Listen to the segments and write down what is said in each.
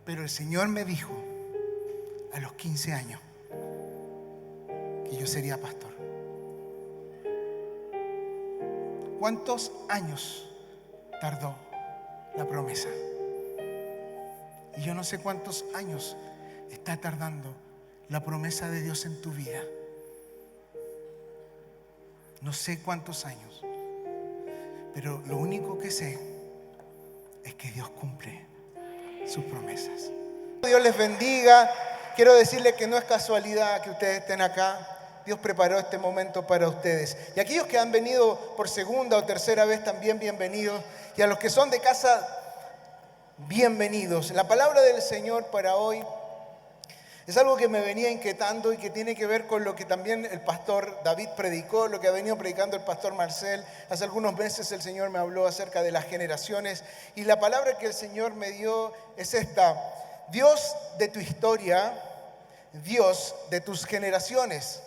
Pero el Señor me dijo a los 15 años que yo sería pastor. ¿Cuántos años tardó la promesa? Y yo no sé cuántos años está tardando la promesa de Dios en tu vida. No sé cuántos años, pero lo único que sé es que Dios cumple sus promesas. Dios les bendiga. Quiero decirles que no es casualidad que ustedes estén acá. Dios preparó este momento para ustedes. Y aquellos que han venido por segunda o tercera vez también bienvenidos. Y a los que son de casa, bienvenidos. La palabra del Señor para hoy es algo que me venía inquietando y que tiene que ver con lo que también el pastor David predicó, lo que ha venido predicando el pastor Marcel. Hace algunos meses el Señor me habló acerca de las generaciones y la palabra que el Señor me dio es esta: Dios de tu historia, Dios de tus generaciones.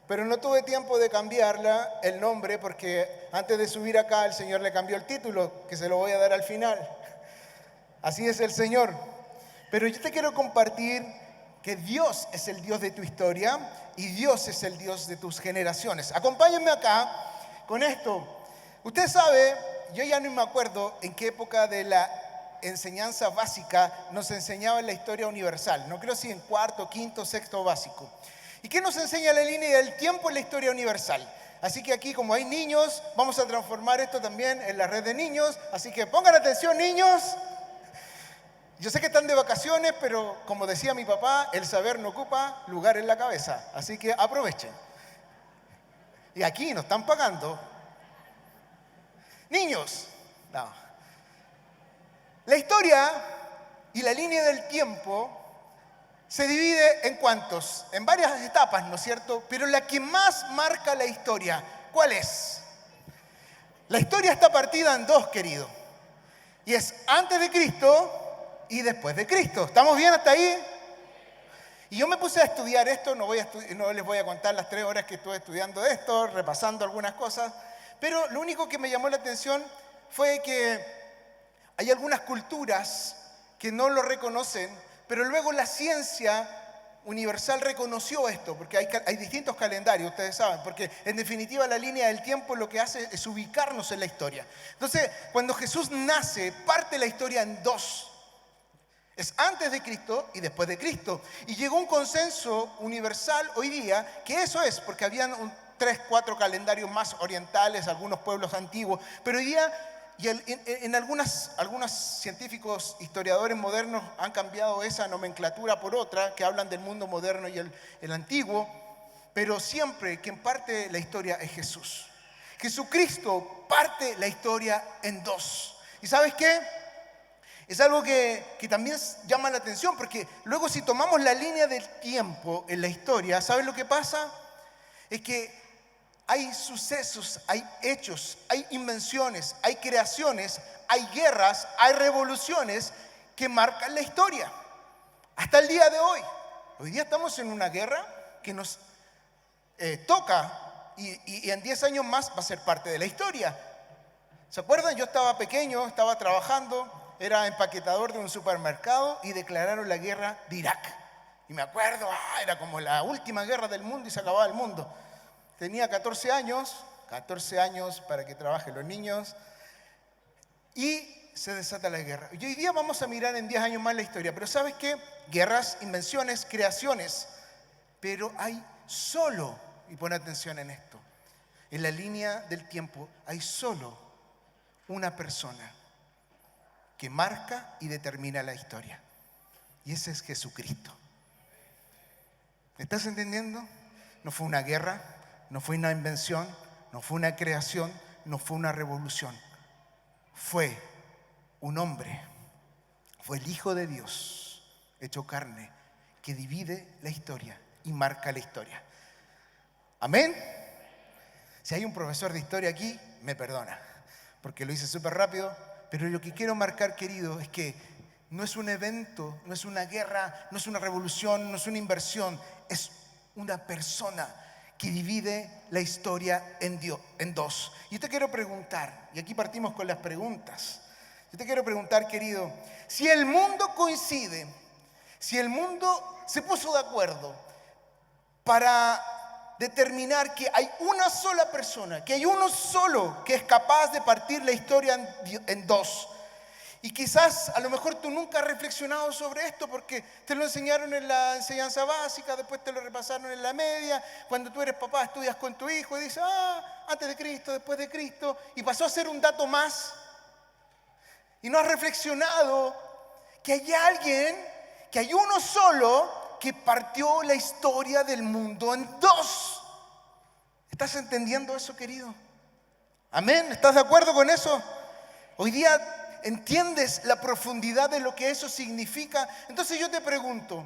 Pero no tuve tiempo de cambiarla el nombre porque antes de subir acá el Señor le cambió el título, que se lo voy a dar al final. Así es el Señor. Pero yo te quiero compartir que Dios es el Dios de tu historia y Dios es el Dios de tus generaciones. Acompáñenme acá con esto. Usted sabe, yo ya no me acuerdo en qué época de la enseñanza básica nos enseñaban la historia universal. No creo si en cuarto, quinto, sexto básico. ¿Y qué nos enseña la línea del tiempo en la historia universal? Así que aquí, como hay niños, vamos a transformar esto también en la red de niños. Así que pongan atención, niños. Yo sé que están de vacaciones, pero como decía mi papá, el saber no ocupa lugar en la cabeza. Así que aprovechen. Y aquí nos están pagando. Niños, no. La historia y la línea del tiempo se divide en ¿cuántos? En varias etapas, ¿no es cierto? Pero la que más marca la historia, ¿cuál es? La historia está partida en dos, querido. Y es antes de Cristo y después de Cristo. ¿Estamos bien hasta ahí? Y yo me puse a estudiar esto, no les voy a contar las 3 horas que estuve estudiando esto, repasando algunas cosas, pero lo único que me llamó la atención fue que hay algunas culturas que no lo reconocen, pero luego la ciencia universal reconoció esto, porque hay distintos calendarios, ustedes saben, porque en definitiva la línea del tiempo lo que hace es ubicarnos en la historia. Entonces, cuando Jesús nace, parte la historia en dos. Es antes de Cristo y después de Cristo. Y llegó un consenso universal hoy día que eso es, porque habían 3, 4 calendarios más orientales, algunos pueblos antiguos, pero hoy día y en algunos científicos, historiadores modernos han cambiado esa nomenclatura por otra, que hablan del mundo moderno y el antiguo, pero siempre quien parte la historia es Jesús. Jesucristo parte la historia en dos. ¿Y sabes qué? Es algo que también llama la atención, porque luego si tomamos la línea del tiempo en la historia, ¿sabes lo que pasa? Es que hay sucesos, hay hechos, hay invenciones, hay creaciones, hay guerras, hay revoluciones que marcan la historia. Hasta el día de hoy. Hoy día estamos en una guerra que nos toca y en 10 años más va a ser parte de la historia. ¿Se acuerdan? Yo estaba pequeño, estaba trabajando, era empaquetador de un supermercado y declararon la guerra de Irak. Y me acuerdo, era como la última guerra del mundo y se acababa el mundo. Tenía 14 años para que trabajen los niños, y se desata la guerra. Y hoy día vamos a mirar en 10 años más la historia, pero ¿sabes qué? Guerras, invenciones, creaciones, pero hay solo, y pon atención en esto, en la línea del tiempo hay solo una persona que marca y determina la historia, y ese es Jesucristo. ¿Me estás entendiendo? No fue una guerra, no fue una invención, no fue una creación, no fue una revolución. Fue un hombre, fue el Hijo de Dios, hecho carne, que divide la historia y marca la historia. ¿Amén? Si hay un profesor de historia aquí, me perdona, porque lo hice súper rápido, pero lo que quiero marcar, querido, es que no es un evento, no es una guerra, no es una revolución, no es una inversión, es una persona que divide la historia en dos. Y te quiero preguntar, y aquí partimos con las preguntas. Yo te quiero preguntar, querido, si el mundo coincide, si el mundo se puso de acuerdo para determinar que hay una sola persona, que hay uno solo que es capaz de partir la historia en dos. Y quizás a lo mejor tú nunca has reflexionado sobre esto porque te lo enseñaron en la enseñanza básica, después te lo repasaron en la media. Cuando tú eres papá estudias con tu hijo y dices, antes de Cristo, después de Cristo, y pasó a ser un dato más. Y no has reflexionado que hay alguien, que hay uno solo que partió la historia del mundo en dos. ¿Estás entendiendo eso, querido? Amén. ¿Estás de acuerdo con eso? Hoy día entiendes la profundidad de lo que eso significa. Entonces yo te pregunto,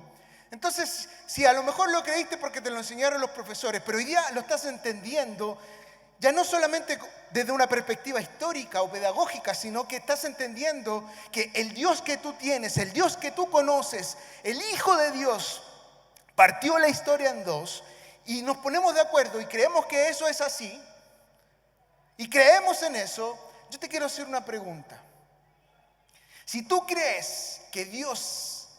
entonces si a lo mejor lo creíste porque te lo enseñaron los profesores, pero hoy día lo estás entendiendo, ya no solamente desde una perspectiva histórica o pedagógica, sino que estás entendiendo que el Dios que tú tienes, el Dios que tú conoces, el Hijo de Dios, partió la historia en dos y nos ponemos de acuerdo y creemos que eso es así y creemos en eso. Yo te quiero hacer una pregunta. Si tú crees que Dios,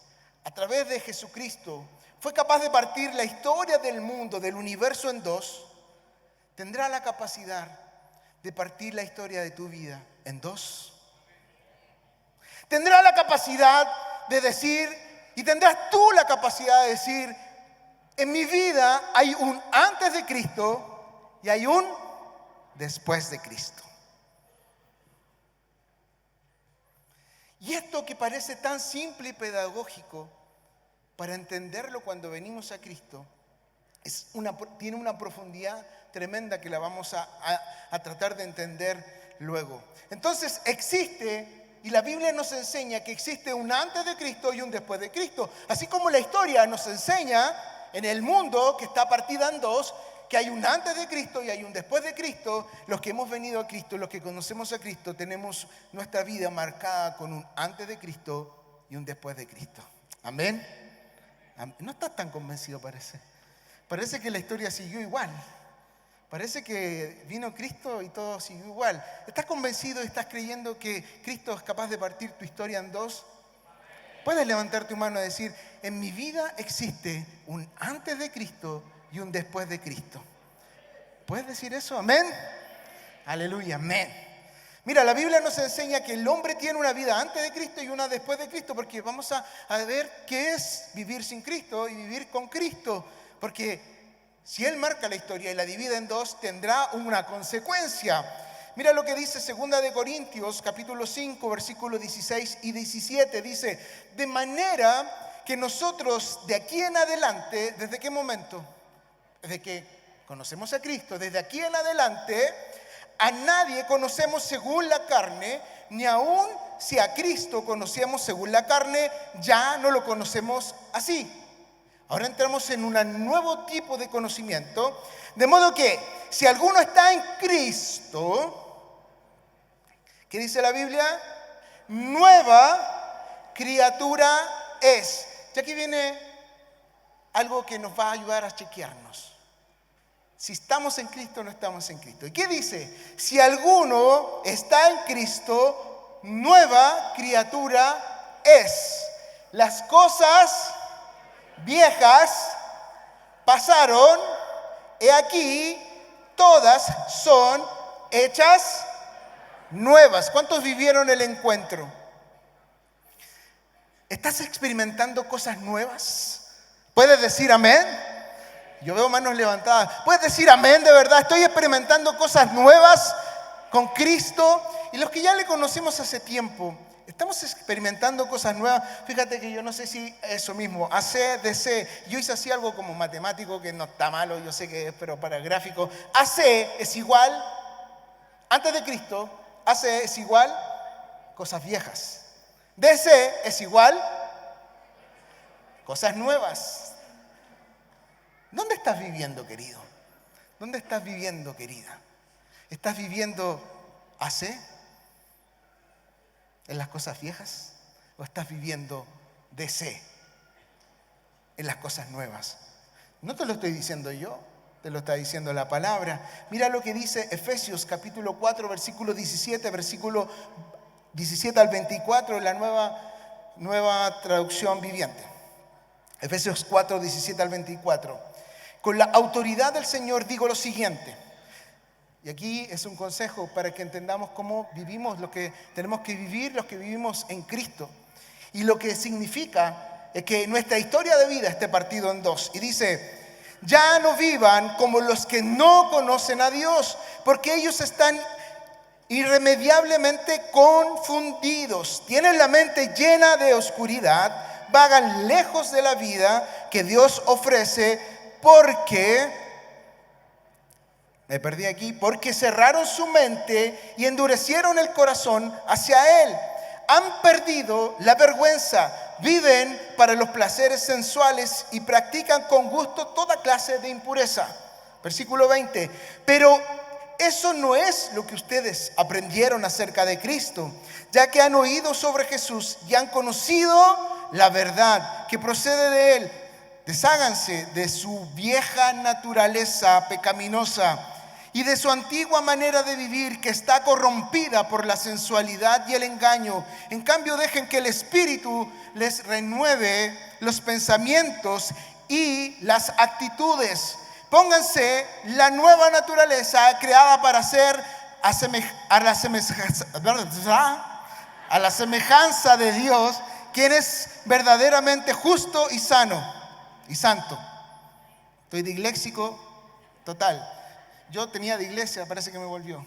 a través de Jesucristo, fue capaz de partir la historia del mundo, del universo en dos, ¿tendrá la capacidad de partir la historia de tu vida en dos? ¿Tendrá la capacidad de decir, y tendrás tú la capacidad de decir, en mi vida hay un antes de Cristo y hay un después de Cristo? Y esto que parece tan simple y pedagógico, para entenderlo cuando venimos a Cristo, tiene una profundidad tremenda que la vamos a tratar de entender luego. Entonces existe, y la Biblia nos enseña que existe un antes de Cristo y un después de Cristo. Así como la historia nos enseña en el mundo que está partida en dos, que hay un antes de Cristo y hay un después de Cristo. Los que hemos venido a Cristo, los que conocemos a Cristo, tenemos nuestra vida marcada con un antes de Cristo y un después de Cristo. Amén. No estás tan convencido, parece. Parece que la historia siguió igual. Parece que vino Cristo y todo siguió igual. ¿Estás convencido y estás creyendo que Cristo es capaz de partir tu historia en dos? Puedes levantar tu mano y decir, en mi vida existe un antes de Cristo y un después de Cristo. ¿Puedes decir eso? Amén. Aleluya, amén. Mira, la Biblia nos enseña que el hombre tiene una vida antes de Cristo y una después de Cristo, porque vamos a ver qué es vivir sin Cristo y vivir con Cristo. Porque si Él marca la historia y la divide en dos, tendrá una consecuencia. Mira lo que dice 2 de Corintios, capítulo 5, versículos 16 y 17. Dice, de manera que nosotros de aquí en adelante, ¿desde qué momento? Desde que conocemos a Cristo, desde aquí en adelante, a nadie conocemos según la carne, ni aun si a Cristo conocemos según la carne, ya no lo conocemos así. Ahora entramos en un nuevo tipo de conocimiento, de modo que si alguno está en Cristo, ¿qué dice la Biblia? Nueva criatura es. Y aquí viene algo que nos va a ayudar a chequearnos. Si estamos en Cristo o no estamos en Cristo. ¿Y qué dice? Si alguno está en Cristo, nueva criatura es. Las cosas viejas pasaron, he aquí, todas son hechas nuevas. ¿Cuántos vivieron el encuentro? ¿Estás experimentando cosas nuevas? ¿Puedes decir amén? Yo veo manos levantadas. ¿Puedes decir amén de verdad? Estoy experimentando cosas nuevas con Cristo. Y los que ya le conocimos hace tiempo, estamos experimentando cosas nuevas. Fíjate que yo no sé si eso mismo, AC, DC. Yo hice así algo como matemático, que no está malo, yo sé que es, pero para gráfico. AC es igual, antes de Cristo, AC es igual, cosas viejas. DC es igual, cosas nuevas. ¿Dónde estás viviendo, querido? ¿Dónde estás viviendo, querida? ¿Estás viviendo AC en las cosas viejas? ¿O estás viviendo DC en las cosas nuevas? No te lo estoy diciendo yo, te lo está diciendo la palabra. Mira lo que dice Efesios capítulo 4, versículo 17, versículo 17 al 24 en la nueva traducción viviente. Efesios 4, 17 al 24. Con la autoridad del Señor digo lo siguiente. Y aquí es un consejo para que entendamos cómo vivimos lo que tenemos que vivir, los que vivimos en Cristo. Y lo que significa es que nuestra historia de vida esté partido en dos. Y dice, ya no vivan como los que no conocen a Dios, porque ellos están irremediablemente confundidos. Tienen la mente llena de oscuridad, vagan lejos de la vida que Dios ofrece porque cerraron su mente y endurecieron el corazón hacia Él. Han perdido la vergüenza, viven para los placeres sensuales y practican con gusto toda clase de impureza. Versículo 20. Pero eso no es lo que ustedes aprendieron acerca de Cristo, ya que han oído sobre Jesús y han conocido la verdad que procede de Él. Desháganse de su vieja naturaleza pecaminosa y de su antigua manera de vivir que está corrompida por la sensualidad y el engaño. En cambio, dejen que el Espíritu les renueve los pensamientos y las actitudes. Pónganse la nueva naturaleza creada para ser a la semejanza de Dios, quien es verdaderamente justo y sano y santo. Estoy disléxico total. Yo tenía de iglesia, parece que me volvió.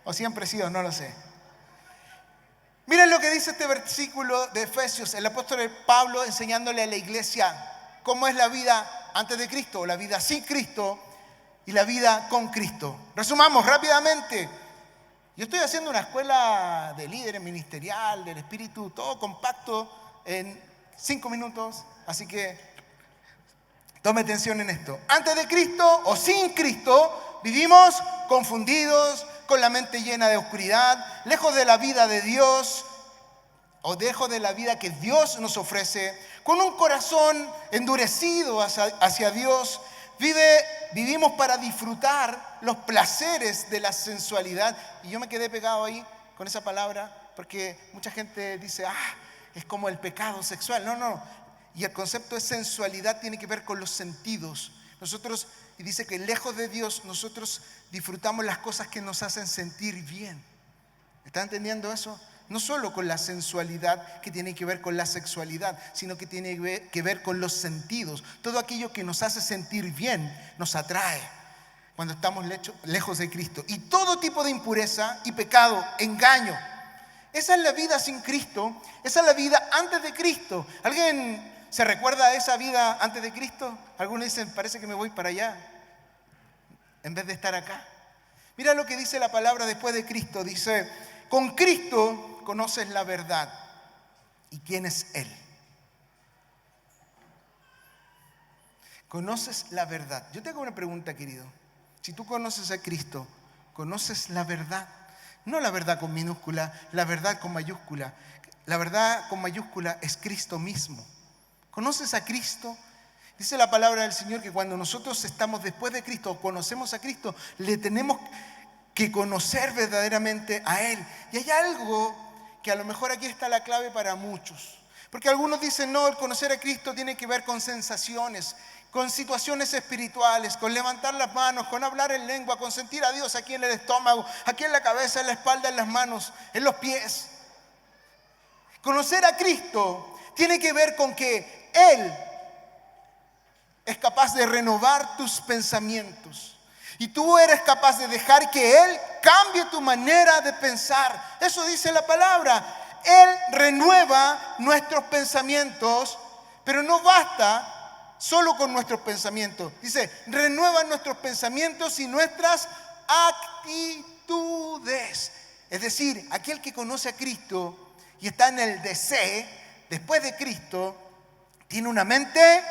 O siempre he sido, no lo sé. Miren lo que dice este versículo de Efesios, el apóstol Pablo enseñándole a la iglesia cómo es la vida antes de Cristo, la vida sin Cristo y la vida con Cristo. Resumamos rápidamente. Yo estoy haciendo una escuela de líderes ministerial, del Espíritu, todo compacto en 5 minutos, así que tome atención en esto. Antes de Cristo o sin Cristo vivimos confundidos, con la mente llena de oscuridad, lejos de la vida de Dios o lejos de la vida que Dios nos ofrece, con un corazón endurecido hacia Dios. Vivimos para disfrutar los placeres de la sensualidad. Y yo me quedé pegado ahí con esa palabra porque mucha gente dice, es como el pecado sexual. No. Y el concepto de sensualidad tiene que ver con los sentidos. Y dice que lejos de Dios, nosotros disfrutamos las cosas que nos hacen sentir bien. ¿Están entendiendo eso? No solo con la sensualidad que tiene que ver con la sexualidad, sino que tiene que ver con los sentidos. Todo aquello que nos hace sentir bien nos atrae cuando estamos lejos de Cristo. Y todo tipo de impureza y pecado, engaño. Esa es la vida sin Cristo. Esa es la vida antes de Cristo. ¿Alguien se recuerda a esa vida antes de Cristo? Algunos dicen, parece que me voy para allá en vez de estar acá. Mira lo que dice la palabra después de Cristo. Dice, con Cristo conoces la verdad. ¿Y quién es Él? Conoces la verdad. Yo te hago una pregunta, querido. Si tú conoces a Cristo, ¿conoces la verdad? No la verdad con minúscula, la verdad con mayúscula. La verdad con mayúscula es Cristo mismo. ¿Conoces a Cristo? Dice la palabra del Señor que cuando nosotros estamos después de Cristo o conocemos a Cristo, le tenemos que conocer verdaderamente a Él. Y hay algo que a lo mejor aquí está la clave para muchos. Porque algunos dicen, no, el conocer a Cristo tiene que ver con sensaciones, con situaciones espirituales, con levantar las manos, con hablar en lengua, con sentir a Dios aquí en el estómago, aquí en la cabeza, en la espalda, en las manos, en los pies. Conocer a Cristo tiene que ver con que Él es capaz de renovar tus pensamientos. Y tú eres capaz de dejar que Él cambie tu manera de pensar. Eso dice la palabra. Él renueva nuestros pensamientos, pero no basta solo con nuestros pensamientos. Dice, renueva nuestros pensamientos y nuestras actitudes. Es decir, aquel que conoce a Cristo y está en el deseo, después de Cristo, tiene una mente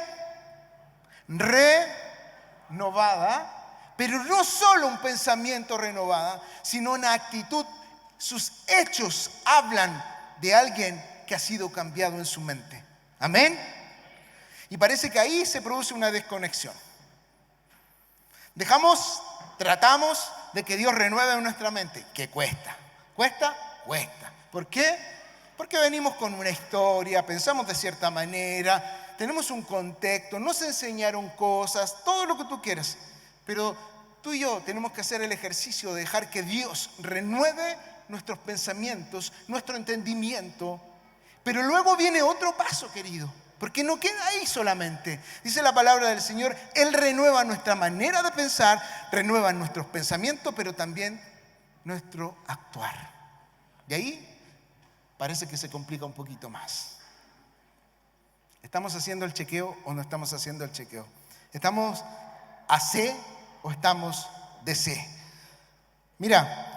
renovada, pero no solo un pensamiento renovado, sino una actitud. Sus hechos hablan de alguien que ha sido cambiado en su mente. Amén. Y parece que ahí se produce una desconexión. Tratamos de que Dios renueve nuestra mente. ¿Qué cuesta? ¿Cuesta? Cuesta. ¿Por qué? Porque venimos con una historia, pensamos de cierta manera, tenemos un contexto, nos enseñaron cosas, todo lo que tú quieras. Pero tú y yo tenemos que hacer el ejercicio de dejar que Dios renueve nuestros pensamientos, nuestro entendimiento. Pero luego viene otro paso, querido, porque no queda ahí solamente. Dice la palabra del Señor, Él renueva nuestra manera de pensar, renueva nuestros pensamientos, pero también nuestro actuar. Y ahí parece que se complica un poquito más. ¿Estamos haciendo el chequeo o no estamos haciendo el chequeo? ¿Estamos a C o estamos de C? Mira,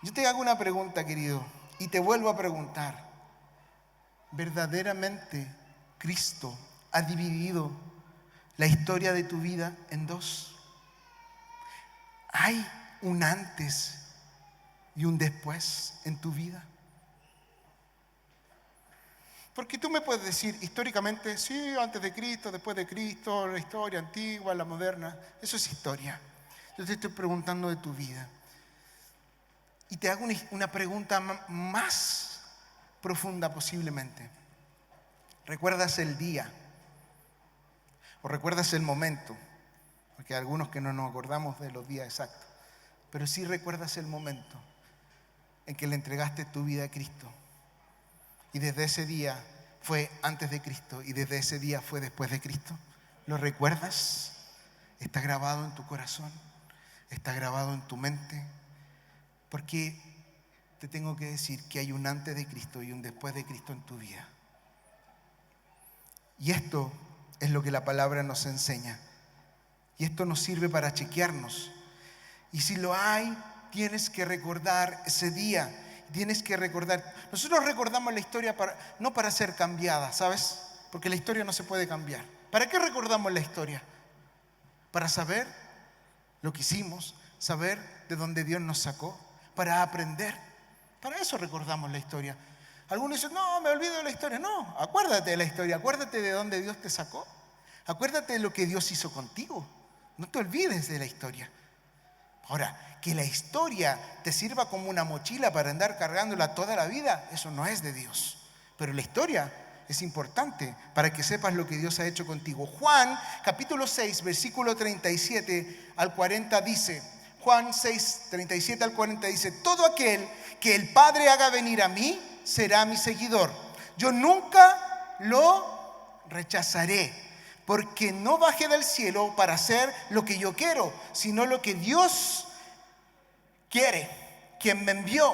yo te hago una pregunta, querido, y te vuelvo a preguntar. ¿Verdaderamente Cristo ha dividido la historia de tu vida en dos? ¿Hay un antes y un después en tu vida? Porque tú me puedes decir históricamente, sí, antes de Cristo, después de Cristo, la historia antigua, la moderna, eso es historia. Yo te estoy preguntando de tu vida. Y te hago una pregunta más profunda posiblemente. ¿Recuerdas el día? ¿O recuerdas el momento? Porque hay algunos que no nos acordamos de los días exactos. Pero sí recuerdas el momento en que le entregaste tu vida a Cristo. Y desde ese día fue antes de Cristo y desde ese día fue después de Cristo. ¿Lo recuerdas? ¿Está grabado en tu corazón? ¿Está grabado en tu mente? Porque te tengo que decir que hay un antes de Cristo y un después de Cristo en tu vida. Y esto es lo que la palabra nos enseña. Y esto nos sirve para chequearnos. Y si lo hay, tienes que recordar ese día. Tienes que recordar. Nosotros recordamos la historia no para ser cambiada, ¿sabes? Porque la historia no se puede cambiar. ¿Para qué recordamos la historia? Para saber lo que hicimos, saber de dónde Dios nos sacó, para aprender. Para eso recordamos la historia. Algunos dicen, no, me olvido de la historia. No, acuérdate de la historia, acuérdate de dónde Dios te sacó. Acuérdate de lo que Dios hizo contigo. No te olvides de la historia. Ahora, que la historia te sirva como una mochila para andar cargándola toda la vida, eso no es de Dios. Pero la historia es importante para que sepas lo que Dios ha hecho contigo. Juan, capítulo 6, versículo 37 al 40 dice, Juan 6, 37 al 40 dice, todo aquel que el Padre haga venir a mí, será mi seguidor. Yo nunca lo rechazaré, porque no bajé del cielo para hacer lo que yo quiero, sino lo que Dios quiere, quien me envió.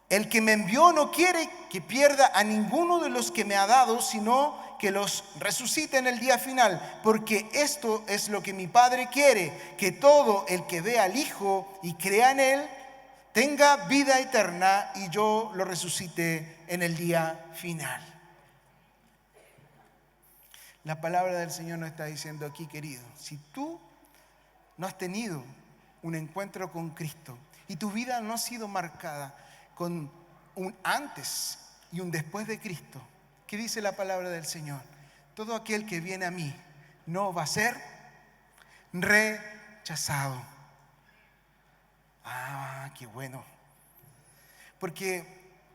El que me envió no quiere que pierda a ninguno de los que me ha dado, sino que los resucite en el día final, porque esto es lo que mi Padre quiere, que todo el que vea al Hijo y crea en Él, tenga vida eterna y yo lo resucite en el día final. La palabra del Señor nos está diciendo aquí, querido, si tú no has tenido un encuentro con Cristo y tu vida no ha sido marcada con un antes y un después de Cristo, ¿qué dice la palabra del Señor? Todo aquel que viene a mí no va a ser rechazado. Ah, qué bueno. Porque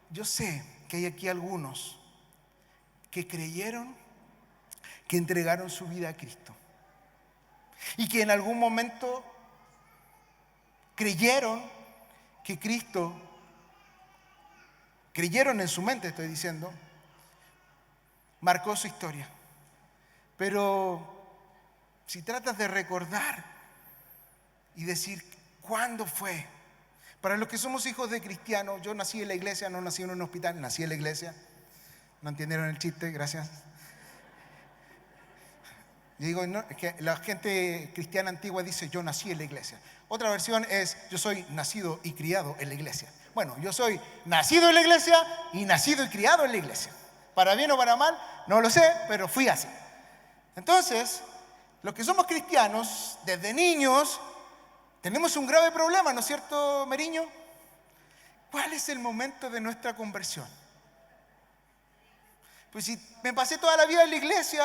yo sé que hay aquí algunos que creyeron, que entregaron su vida a Cristo y que en algún momento creyeron que Cristo, creyeron en su mente, estoy diciendo, marcó su historia. Pero si tratas de recordar y decir cuándo fue, para los que somos hijos de cristianos, yo nací en la iglesia, no nací en un hospital, nací en la iglesia. ¿No entendieron el chiste? Gracias. Yo digo, no, es que la gente cristiana antigua dice yo nací en la iglesia. Otra versión es yo soy nacido y criado en la iglesia. Bueno, yo soy nacido en la iglesia y nacido y criado en la iglesia. Para bien o para mal, no lo sé, pero fui así. Entonces, los que somos cristianos, desde niños, tenemos un grave problema, ¿no es cierto, Meriño? ¿Cuál es el momento de nuestra conversión? Pues si me pasé toda la vida en la iglesia,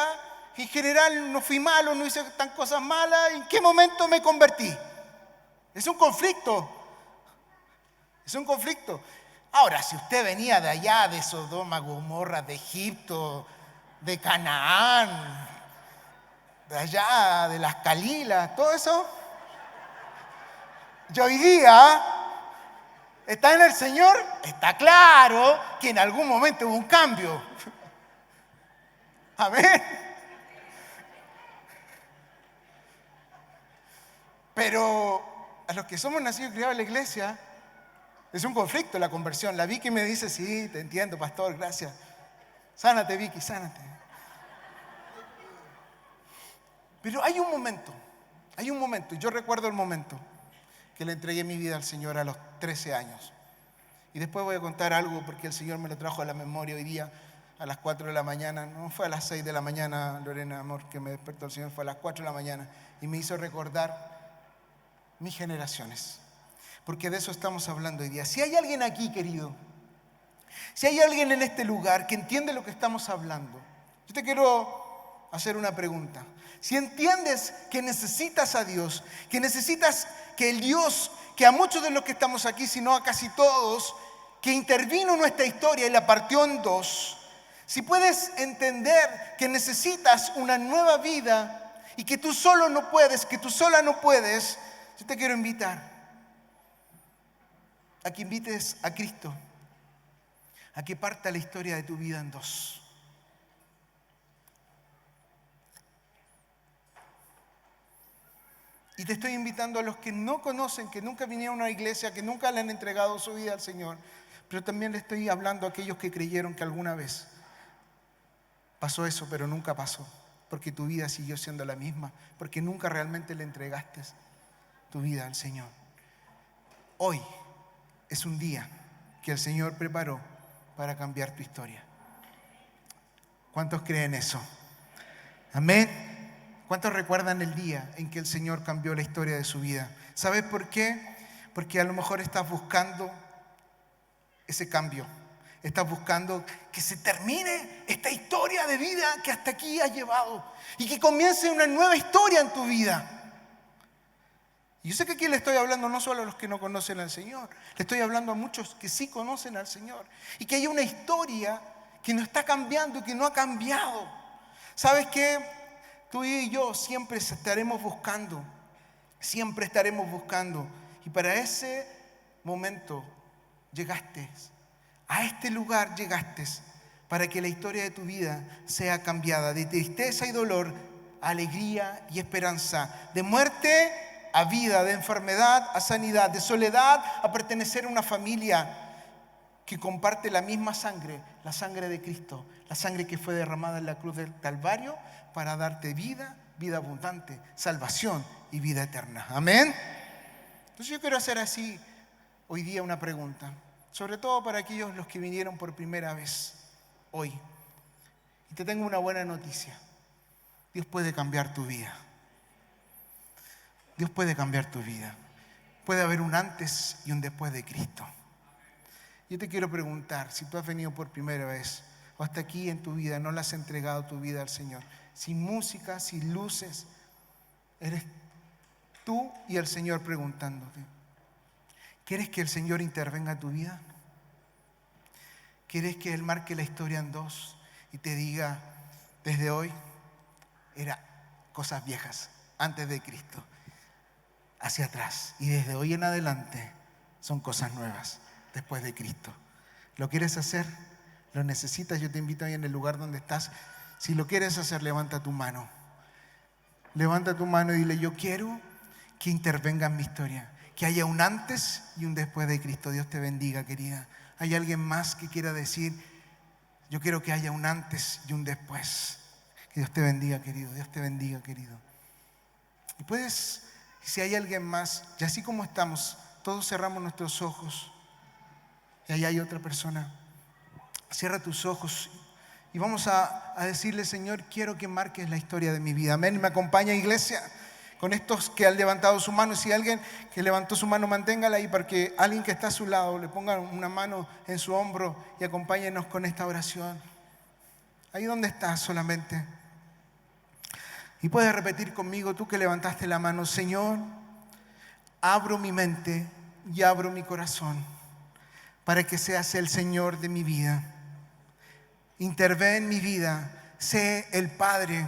en general no fui malo, no hice tan cosas malas, ¿en qué momento me convertí? Es un conflicto Es un conflicto. Ahora, si usted venía de allá, de Sodoma, Gomorra, de Egipto, de Canaán, de allá, de las Calilas, todo eso, y hoy día está en el Señor, está claro que en algún momento hubo un cambio. Amén. Pero a los que somos nacidos y criados en la iglesia, es un conflicto la conversión. La Vicky me dice, sí, te entiendo, pastor, gracias. Sánate, Vicky, sánate. Pero hay un momento, yo recuerdo el momento que le entregué mi vida al Señor a los 13 años. Y después voy a contar algo porque el Señor me lo trajo a la memoria hoy día a las 4 de la mañana. No fue a las 6 de la mañana, Lorena, amor, que me despertó el Señor, fue a las 4 de la mañana. Y me hizo recordar mis generaciones. Porque de eso estamos hablando hoy día. Si hay alguien aquí, querido, si hay alguien en este lugar que entiende lo que estamos hablando, yo te quiero hacer una pregunta. Si entiendes que necesitas a Dios, que necesitas que el Dios, que a muchos de los que estamos aquí, si no a casi todos, que intervino en nuestra historia y la partió en dos, si puedes entender que necesitas una nueva vida y que tú solo no puedes, que tú sola no puedes, yo te quiero invitar a que invites a Cristo a que parta la historia de tu vida en dos. Y te estoy invitando a los que no conocen, que nunca vinieron a una iglesia, que nunca le han entregado su vida al Señor, pero también le estoy hablando a aquellos que creyeron que alguna vez pasó eso, pero nunca pasó, porque tu vida siguió siendo la misma, porque nunca realmente le entregaste tu vida al Señor. Hoy es un día que el Señor preparó para cambiar tu historia. ¿Cuántos creen eso? Amén. ¿Cuántos recuerdan el día en que el Señor cambió la historia de su vida? ¿Sabes por qué? Porque a lo mejor estás buscando ese cambio. Estás buscando que se termine esta historia de vida que hasta aquí has llevado y que comience una nueva historia en tu vida. Y yo sé que aquí le estoy hablando no solo a los que no conocen al Señor, le estoy hablando a muchos que sí conocen al Señor y que hay una historia que no está cambiando y que no ha cambiado. ¿Sabes qué? Tú y yo siempre estaremos buscando. Y para ese momento llegaste. A este lugar llegaste para que la historia de tu vida sea cambiada. De tristeza y dolor a alegría y esperanza. De muerte a vida, de enfermedad a sanidad, de soledad a pertenecer a una familia que comparte la misma sangre, la sangre de Cristo, la sangre que fue derramada en la cruz del Calvario para darte vida, vida abundante, salvación y vida eterna. Amén. Entonces yo quiero hacer así hoy día una pregunta, sobre todo para aquellos los que vinieron por primera vez hoy. Y te tengo una buena noticia. Dios puede cambiar tu vida. Dios puede cambiar tu vida. Puede haber un antes y un después de Cristo. Yo te quiero preguntar, si tú has venido por primera vez o hasta aquí en tu vida no le has entregado tu vida al Señor, sin música, sin luces, eres tú y el Señor preguntándote, ¿quieres que el Señor intervenga en tu vida? ¿Quieres que Él marque la historia en dos y te diga, desde hoy era cosas viejas, antes de Cristo, hacia atrás, y desde hoy en adelante son cosas nuevas, después de Cristo? ¿Lo quieres hacer? ¿Lo necesitas? Yo te invito ahí en el lugar donde estás. Si lo quieres hacer, levanta tu mano. Levanta tu mano y dile, yo quiero que intervenga en mi historia, que haya un antes y un después de Cristo. Dios te bendiga, querida. ¿Hay alguien más que quiera decir, yo quiero que haya un antes y un después? Que Dios te bendiga, querido. Dios te bendiga, querido. Y puedes, si hay alguien más, y así como estamos, todos cerramos nuestros ojos. Y ahí hay otra persona. Cierra tus ojos y vamos a decirle, Señor, quiero que marques la historia de mi vida. Amén. ¿Me acompaña, iglesia? Con estos que han levantado su mano. Si alguien que levantó su mano, manténgala ahí para que alguien que está a su lado le ponga una mano en su hombro y acompáñenos con esta oración. Ahí donde estás solamente. Y puedes repetir conmigo, tú que levantaste la mano, Señor, abro mi mente y abro mi corazón para que seas el Señor de mi vida. Intervé en mi vida. Sé el Padre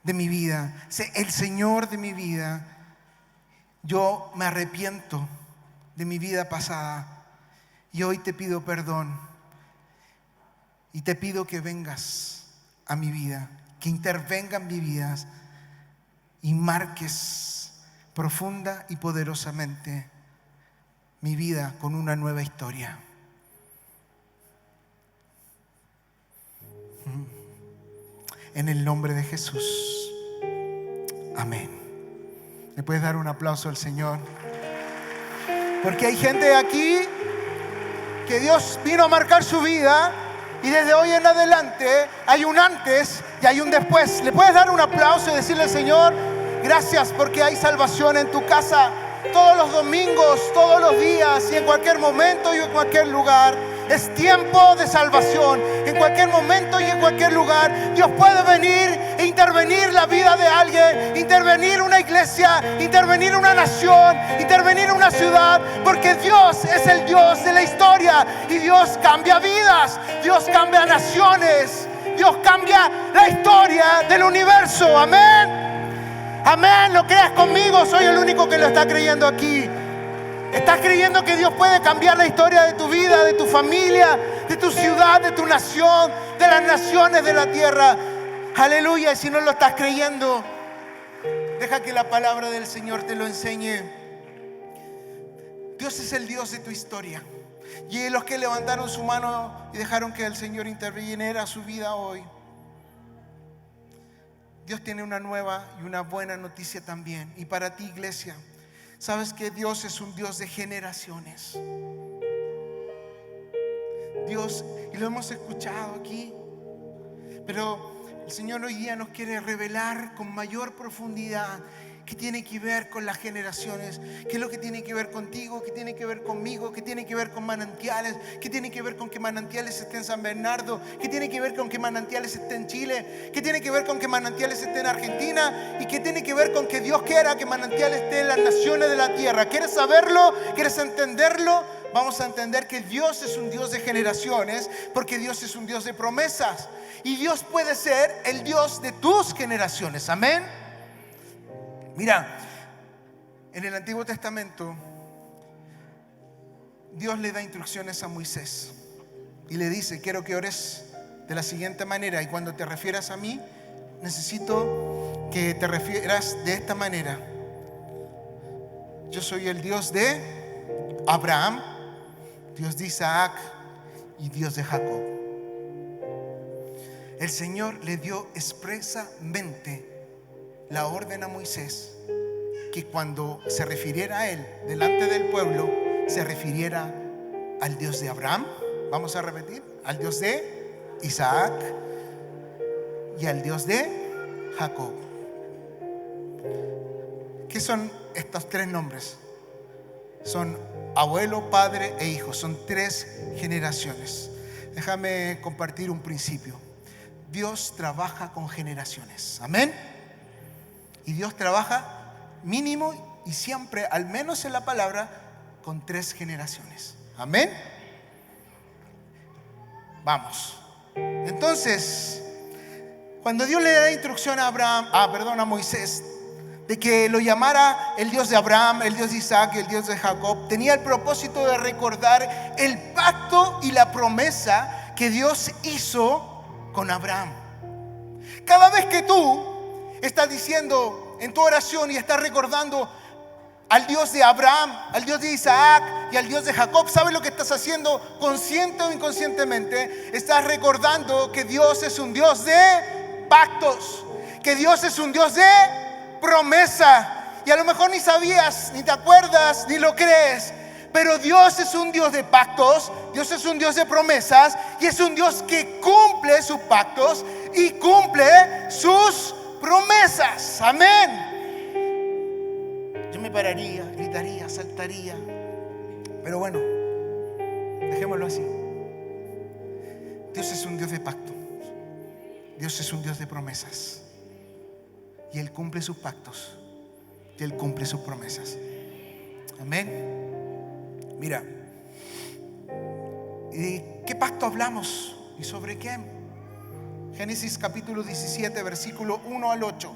de mi vida. Sé el Señor de mi vida. Yo me arrepiento de mi vida pasada y hoy te pido perdón y te pido que vengas a mi vida, que intervenga en mi vida y marques profunda y poderosamente mi vida con una nueva historia. En el nombre de Jesús. Amén. ¿Le puedes dar un aplauso al Señor? Porque hay gente aquí que Dios vino a marcar su vida y desde hoy en adelante hay un antes y hay un después. ¿Le puedes dar un aplauso y decirle al Señor, gracias porque hay salvación en tu casa todos los domingos, todos los días y en cualquier momento y en cualquier lugar? Es tiempo de salvación. En cualquier momento y en cualquier lugar Dios puede venir e intervenir la vida de alguien, intervenir una iglesia, intervenir una nación, intervenir una ciudad, porque Dios es el Dios de la historia y Dios cambia vidas, Dios cambia naciones, Dios cambia la historia del universo. Amén. Amén. ¿Lo creas conmigo? Soy el único que lo está creyendo aquí. ¿Estás creyendo que Dios puede cambiar la historia de tu vida, de tu familia, de tu ciudad, de tu nación, de las naciones de la tierra? Aleluya. Y si no lo estás creyendo, deja que la palabra del Señor te lo enseñe. Dios es el Dios de tu historia. Y los que levantaron su mano y dejaron que el Señor interviniera su vida hoy, Dios tiene una nueva y una buena noticia también. Y para ti, iglesia, sabes que Dios es un Dios de generaciones. Dios, y lo hemos escuchado aquí, pero el Señor hoy día nos quiere revelar con mayor profundidad qué tiene que ver con las generaciones, qué es lo que tiene que ver contigo, qué tiene que ver conmigo, qué tiene que ver con manantiales, qué tiene que ver con que manantiales esté en San Bernardo, qué tiene que ver con que manantiales esté en Chile, qué tiene que ver con que manantiales esté en Argentina y qué tiene que ver con que Dios quiera que manantiales esté en las naciones de la tierra. ¿Quieres saberlo? ¿Quieres entenderlo? Vamos a entender que Dios es un Dios de generaciones, porque Dios es un Dios de promesas y Dios puede ser el Dios de tus generaciones. Amén. Mira, en el Antiguo Testamento Dios le da instrucciones a Moisés y le dice: quiero que ores de la siguiente manera, y cuando te refieras a mí necesito que te refieras de esta manera: yo soy el Dios de Abraham, Dios de Isaac y Dios de Jacob. El Señor le dio expresamente la orden a Moisés que cuando se refiriera a él delante del pueblo, se refiriera al Dios de Abraham. Vamos a repetir: al Dios de Isaac y al Dios de Jacob. ¿Qué son estos tres nombres? Son abuelo, padre e hijo. Son tres generaciones. Déjame compartir un principio. Dios trabaja con generaciones. Amén. Y Dios trabaja mínimo y siempre, al menos en la palabra, con tres generaciones. Amén. Vamos. Entonces, cuando Dios le da instrucción a Moisés de que lo llamara el Dios de Abraham, el Dios de Isaac y el Dios de Jacob, tenía el propósito de recordar el pacto y la promesa que Dios hizo con Abraham. Cada vez que tú estás diciendo en tu oración y estás recordando al Dios de Abraham, al Dios de Isaac y al Dios de Jacob, ¿sabes lo que estás haciendo? Consciente o inconscientemente estás recordando que Dios es un Dios de pactos, que Dios es un Dios de promesa. Y a lo mejor ni sabías, ni te acuerdas, ni lo crees, pero Dios es un Dios de pactos, Dios es un Dios de promesas y es un Dios que cumple sus pactos y cumple sus promesas. Amén. Yo me pararía, gritaría, saltaría, pero bueno, dejémoslo así. Dios es un Dios de pacto, Dios es un Dios de promesas y Él cumple sus pactos y Él cumple sus promesas. Amén. Mira, ¿Y de qué pacto hablamos? ¿Y sobre qué? Génesis capítulo 17, versículo 1 al 8.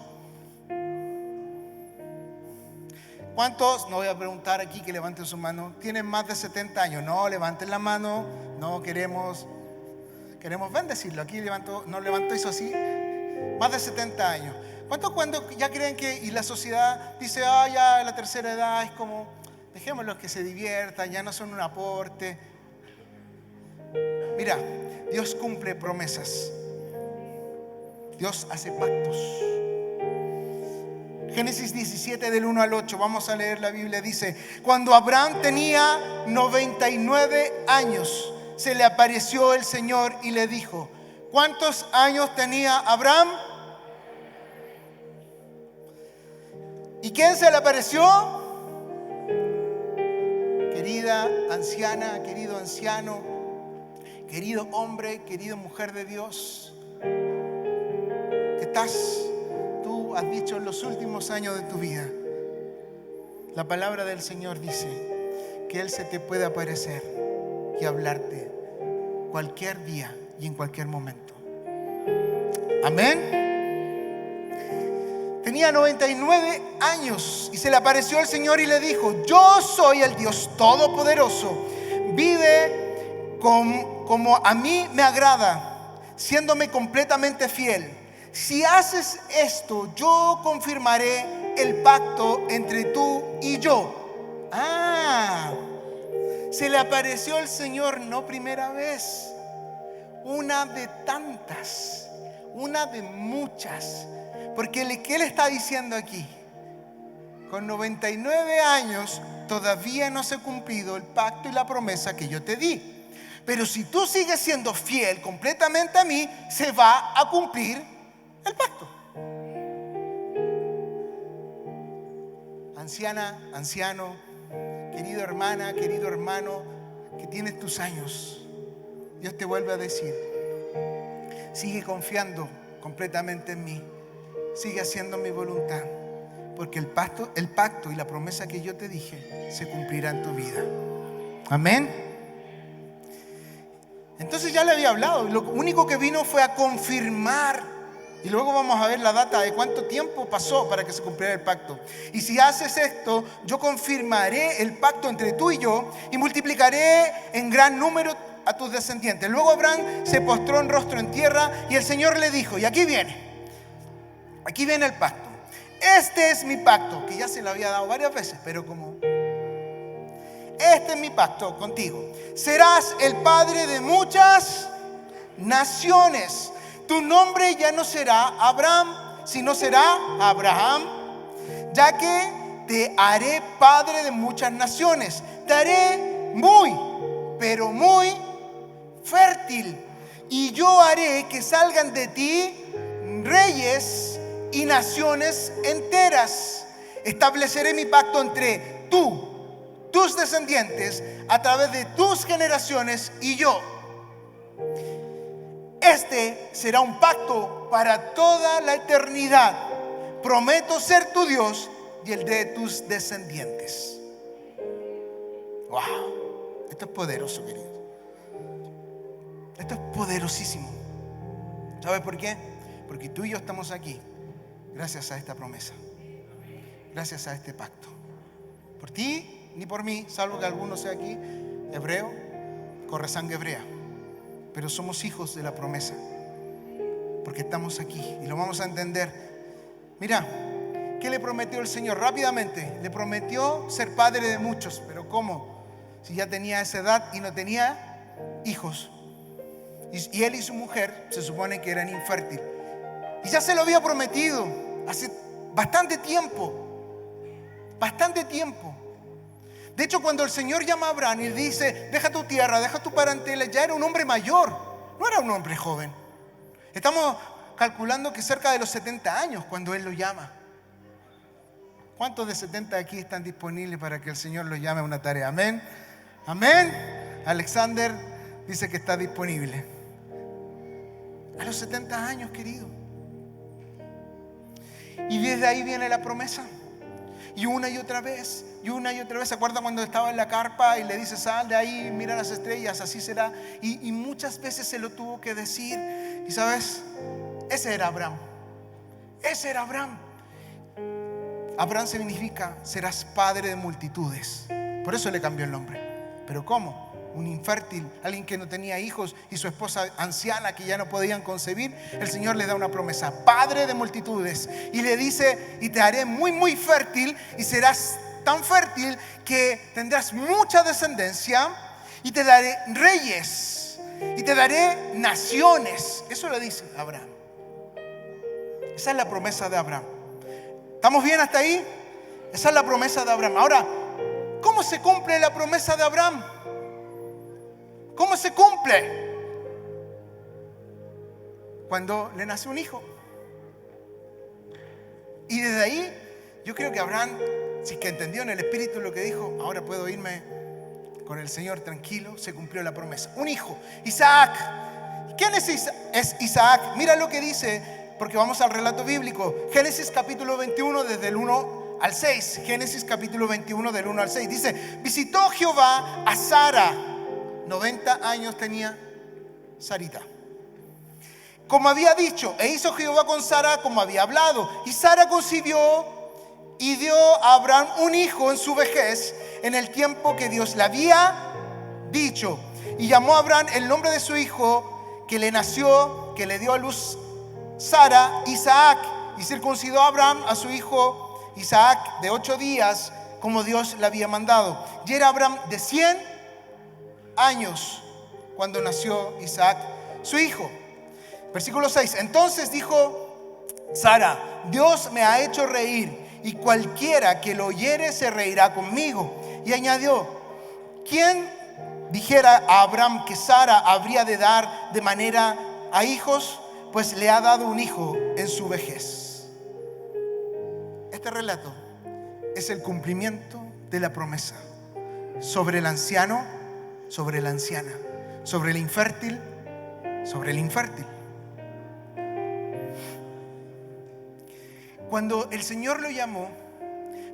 ¿Cuántos? No voy a preguntar aquí, que levanten su mano. ¿Tienen más de 70 años? No, levanten la mano. No queremos bendecirlo. Aquí no levantó eso así. Más de 70 años. ¿Cuántos cuando ya creen que, y la sociedad dice, ya la tercera edad es como, dejémoslos que se diviertan, ya no son un aporte? Mira, Dios cumple promesas. Dios hace pactos. Génesis 17 del 1 al 8, vamos a leer la Biblia, dice: cuando Abraham tenía 99 años, se le apareció el Señor y le dijo. ¿Cuántos años tenía Abraham? ¿Y quién se le apareció? Querida anciana, querido anciano, querido hombre, querida mujer de Dios, que tú has dicho en los últimos años de tu vida. La palabra del Señor dice que Él se te puede aparecer y hablarte cualquier día y en cualquier momento. Amén. Tenía 99 años y se le apareció el Señor y le dijo: yo soy el Dios Todopoderoso. Vive como a mí me agrada, siéndome completamente fiel. Si haces esto, yo confirmaré el pacto entre tú y yo. Se le apareció el Señor no primera vez, una de tantas, una de muchas. Porque ¿qué le está diciendo aquí? Con 99 años todavía no se ha cumplido el pacto y la promesa que yo te di. Pero si tú sigues siendo fiel completamente a mí, se va a cumplir el pacto. Anciana, anciano, querida hermana, querido hermano, que tienes tus años, Dios te vuelve a decir: sigue confiando completamente en mí. Sigue haciendo mi voluntad, porque el pacto y la promesa que yo te dije se cumplirá en tu vida. Amén. Entonces ya le había hablado. Lo único que vino fue a confirmar. Y luego vamos a ver la data de cuánto tiempo pasó para que se cumpliera el pacto. Y si haces esto, yo confirmaré el pacto entre tú y yo y multiplicaré en gran número a tus descendientes. Luego Abraham se postró en rostro en tierra y el Señor le dijo, y aquí viene el pacto. Este es mi pacto, que ya se lo había dado varias veces, pero este es mi pacto contigo. Serás el padre de muchas naciones. Tu nombre ya no será Abraham, sino será Abraham, ya que te haré padre de muchas naciones. Te haré muy, pero muy fértil. Y yo haré que salgan de ti reyes y naciones enteras. Estableceré mi pacto entre tus descendientes, a través de tus generaciones y yo. Este será un pacto para toda la eternidad. Prometo ser tu Dios y el de tus descendientes. Wow, esto es poderoso, querido. Esto es poderosísimo. ¿Sabes por qué? Porque tú y yo estamos aquí gracias a esta promesa, gracias a este pacto. Por ti ni por mí, salvo que alguno sea aquí hebreo, corre sangre hebrea, pero somos hijos de la promesa, porque estamos aquí y lo vamos a entender. Mira, ¿qué le prometió el Señor? Rápidamente, le prometió ser padre de muchos. Pero ¿cómo? Si ya tenía esa edad y no tenía hijos. Y él y su mujer se supone que eran infértiles. Y ya se lo había prometido hace bastante tiempo. Bastante tiempo. De hecho, cuando el Señor llama a Abraham y le dice: deja tu tierra, deja tu parentela, ya era un hombre mayor, no era un hombre joven. Estamos calculando que cerca de los 70 años cuando Él lo llama. ¿Cuántos de 70 aquí están disponibles para que el Señor los llame a una tarea? Amén. Amén. Alexander dice que está disponible. A los 70 años, querido. Y desde ahí viene la promesa. Y una y otra vez, y una y otra vez. ¿Se acuerdan cuando estaba en la carpa y le dice, sal de ahí, mira las estrellas, así será? Y muchas veces se lo tuvo que decir. Y sabes, ese era Abraham. Ese era Abraham. Abraham significa serás padre de multitudes. Por eso le cambió el nombre. ¿Pero cómo? Un infértil, alguien que no tenía hijos, y su esposa anciana que ya no podían concebir. El Señor le da una promesa: padre de multitudes. Y le dice: y te haré muy muy fértil, y serás tan fértil que tendrás mucha descendencia, y te daré reyes, y te daré naciones. Eso le dice Abraham. Esa es la promesa de Abraham. ¿Estamos bien hasta ahí? Esa es la promesa de Abraham. Ahora, ¿cómo se cumple la promesa de Abraham? ¿Cómo se cumple? Cuando le nace un hijo. Y desde ahí, yo creo que Abraham, si que entendió en el espíritu lo que dijo, ahora puedo irme con el Señor tranquilo, se cumplió la promesa. Un hijo, Isaac. ¿Quién es Isaac? Mira lo que dice, porque vamos al relato bíblico. Génesis capítulo 21, desde el 1 al 6. Génesis capítulo 21, del 1 al 6. Dice: visitó Jehová a Sara. 90 años tenía Sarita, como había dicho, e hizo Jehová con Sara como había hablado. Y Sara concibió y dio a Abraham un hijo en su vejez, en el tiempo que Dios le había dicho. Y llamó a Abraham el nombre de su hijo que le nació, que le dio a luz Sara, Isaac. Y circuncidó a Abraham a su hijo Isaac de 8 días, como Dios le había mandado. Y era Abraham de 100 años cuando nació Isaac, su hijo. Versículo 6. Entonces dijo Sara: Dios me ha hecho reír, y cualquiera que lo oyere se reirá conmigo. Y añadió: ¿quién dijera a Abraham que Sara habría de dar de manera a hijos? Pues le ha dado un hijo en su vejez. Este relato es el cumplimiento de la promesa sobre el anciano, sobre la anciana, sobre el infértil, sobre el infértil. Cuando el Señor lo llamó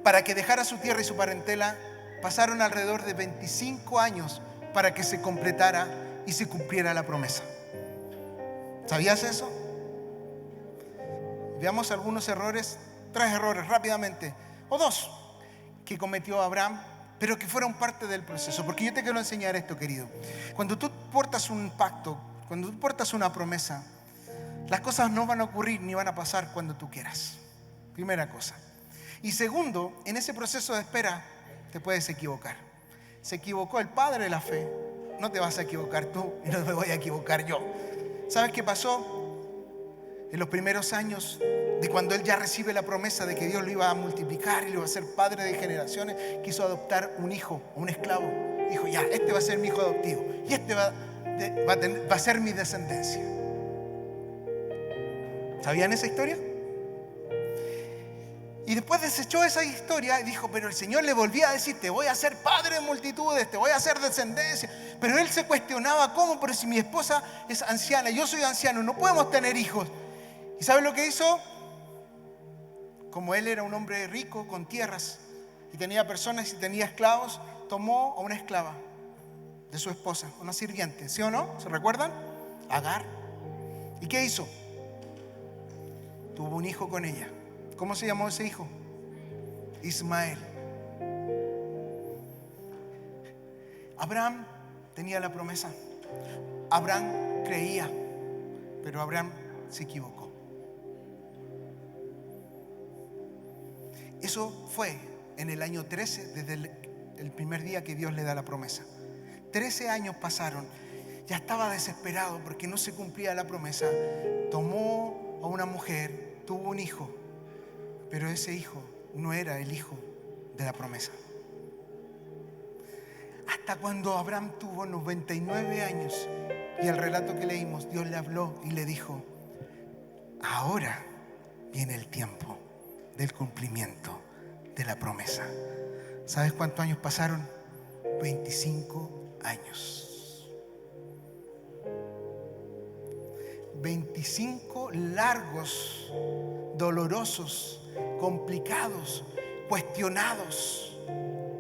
para que dejara su tierra y su parentela, pasaron alrededor de 25 años para que se completara y se cumpliera la promesa. ¿Sabías eso? Veamos algunos errores, 3 errores rápidamente, o 2, que cometió Abraham, pero que fueron parte del proceso. Porque yo te quiero enseñar esto, querido. Cuando tú portas un pacto, cuando tú portas una promesa, las cosas no van a ocurrir ni van a pasar cuando tú quieras. Primera cosa. Y segundo, en ese proceso de espera te puedes equivocar. Se equivocó el padre de la fe, no te vas a equivocar tú y no me voy a equivocar yo. ¿Sabes qué pasó? En los primeros años de cuando él ya recibe la promesa de que Dios lo iba a multiplicar y lo iba a hacer padre de generaciones, quiso adoptar un hijo, un esclavo. Dijo: ya, este va a ser mi hijo adoptivo y este va a ser mi descendencia. ¿Sabían esa historia? Y después desechó esa historia y dijo: pero el Señor le volvía a decir: te voy a hacer padre de multitudes, te voy a hacer descendencia. Pero él se cuestionaba: ¿cómo? Pero si mi esposa es anciana, yo soy anciano, no podemos tener hijos. ¿Y sabes lo que hizo? Como él era un hombre rico con tierras y tenía personas y tenía esclavos, tomó a una esclava de su esposa, una sirviente, ¿sí o no? ¿Se recuerdan? Agar. ¿Y qué hizo? Tuvo un hijo con ella. ¿Cómo se llamó ese hijo? Ismael. Abraham tenía la promesa. Abraham creía, pero Abraham se equivocó. Eso fue en el año 13, desde el primer día que Dios le da la promesa. 13 años pasaron. Ya estaba desesperado porque no se cumplía la promesa. Tomó a una mujer, tuvo un hijo, pero ese hijo no era el hijo de la promesa. Hasta cuando Abraham tuvo 99 años y el relato que leímos, Dios le habló y le dijo: ahora viene el tiempo del cumplimiento de la promesa. ¿Sabes cuántos años pasaron? 25 años. 25 largos, dolorosos, complicados, cuestionados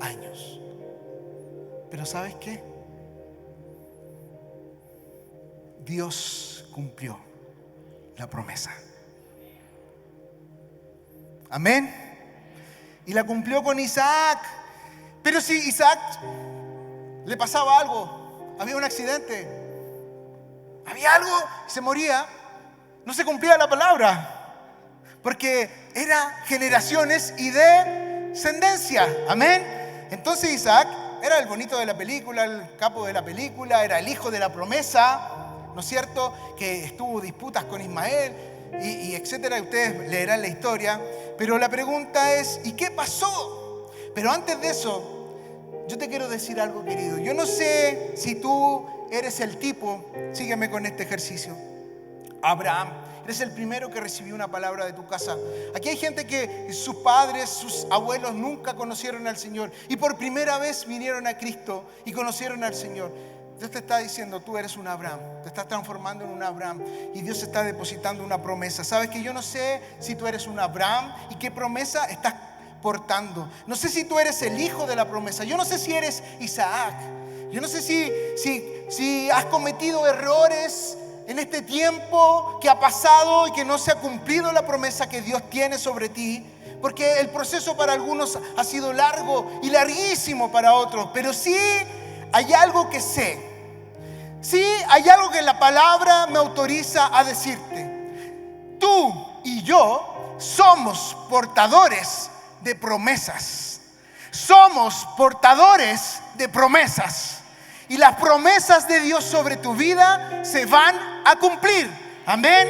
años. Pero ¿sabes qué? Dios cumplió la promesa. Amén. Y la cumplió con Isaac. Pero si Isaac le pasaba algo, había un accidente, había algo, se moría, no se cumplía la palabra, porque era generaciones y descendencia. Amén. Entonces Isaac era el bonito de la película, el capo de la película, era el hijo de la promesa, ¿no es cierto? Que estuvo disputas con Ismael y etcétera. Ustedes leerán la historia. Pero la pregunta es, ¿y qué pasó? Pero antes de eso, yo te quiero decir algo, querido. Yo no sé si tú eres el tipo, sígueme con este ejercicio. Abraham, eres el primero que recibió una palabra de tu casa. Aquí hay gente que sus padres, sus abuelos nunca conocieron al Señor y por primera vez vinieron a Cristo y conocieron al Señor. Dios te está diciendo, tú eres un Abraham, te estás transformando en un Abraham y Dios está depositando una promesa. Sabes que yo no sé si tú eres un Abraham y qué promesa estás portando. No sé si tú eres el hijo de la promesa. Yo no sé si eres Isaac. Yo no sé si has cometido errores en este tiempo que ha pasado y que no se ha cumplido la promesa que Dios tiene sobre ti. Porque el proceso para algunos ha sido largo y larguísimo para otros. Pero sí hay algo que sé. Sí hay algo que la palabra me autoriza a decirte. Tú y yo somos portadores de promesas. Somos portadores de promesas. Y las promesas de Dios sobre tu vida se van a cumplir. Amén.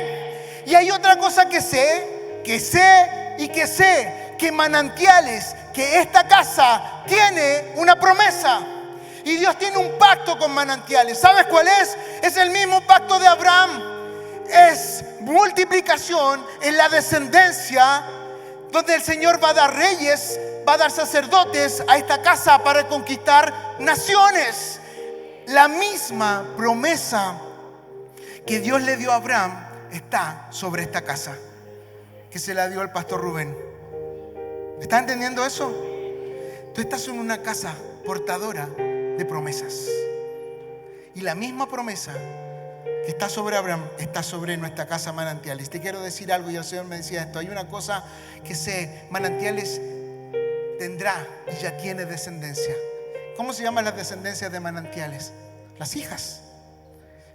Y hay otra cosa que sé, que manantiales, que esta casa tiene una promesa. Y Dios tiene un pacto con manantiales. ¿Sabes cuál es? Es el mismo pacto de Abraham. Es multiplicación en la descendencia, donde el Señor va a dar reyes, va a dar sacerdotes a esta casa para conquistar naciones. La misma promesa que Dios le dio a Abraham está sobre esta casa, que se la dio al pastor Rubén. ¿Está entendiendo eso? Tú estás en una casa portadora de promesas. Y la misma promesa que está sobre Abraham está sobre nuestra casa Manantiales. Te quiero decir algo, y el Señor me decía esto. Hay una cosa que sé: Manantiales tendrá y ya tiene descendencia. ¿Cómo se llaman las descendencias de Manantiales? Las hijas.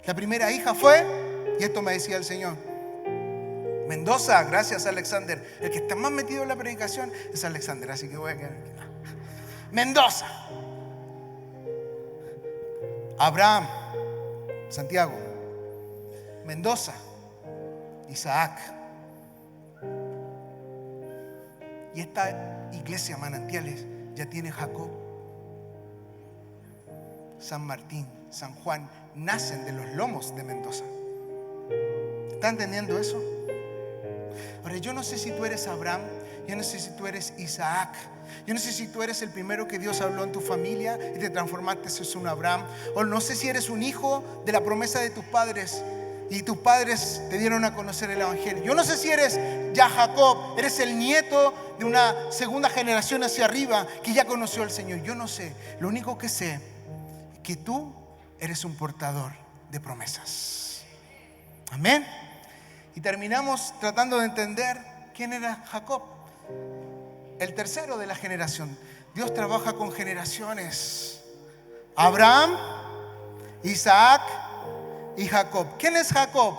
La primera hija fue, y esto me decía el Señor, Mendoza. Gracias, Alexander. El que está más metido en la predicación es Alexander, así que voy a quedar. Mendoza, Abraham, Santiago, Mendoza, Isaac. Y esta iglesia Manantiales ya tiene Jacob, San Martín, San Juan, nacen de los lomos de Mendoza. ¿Está entendiendo eso? Ahora, yo no sé si tú eres Abraham, yo no sé si tú eres Isaac, yo no sé si tú eres el primero que Dios habló en tu familia y te transformaste en un Abraham, o no sé si eres un hijo de la promesa de tus padres y tus padres te dieron a conocer el evangelio. Yo no sé si eres ya Jacob, eres el nieto de una segunda generación hacia arriba que ya conoció al Señor. Yo no sé. Lo único que sé es que tú eres un portador de promesas. Amén. Y terminamos tratando de entender quién era Jacob, el tercero de la generación. Dios trabaja con generaciones: Abraham, Isaac y Jacob. ¿Quién es Jacob?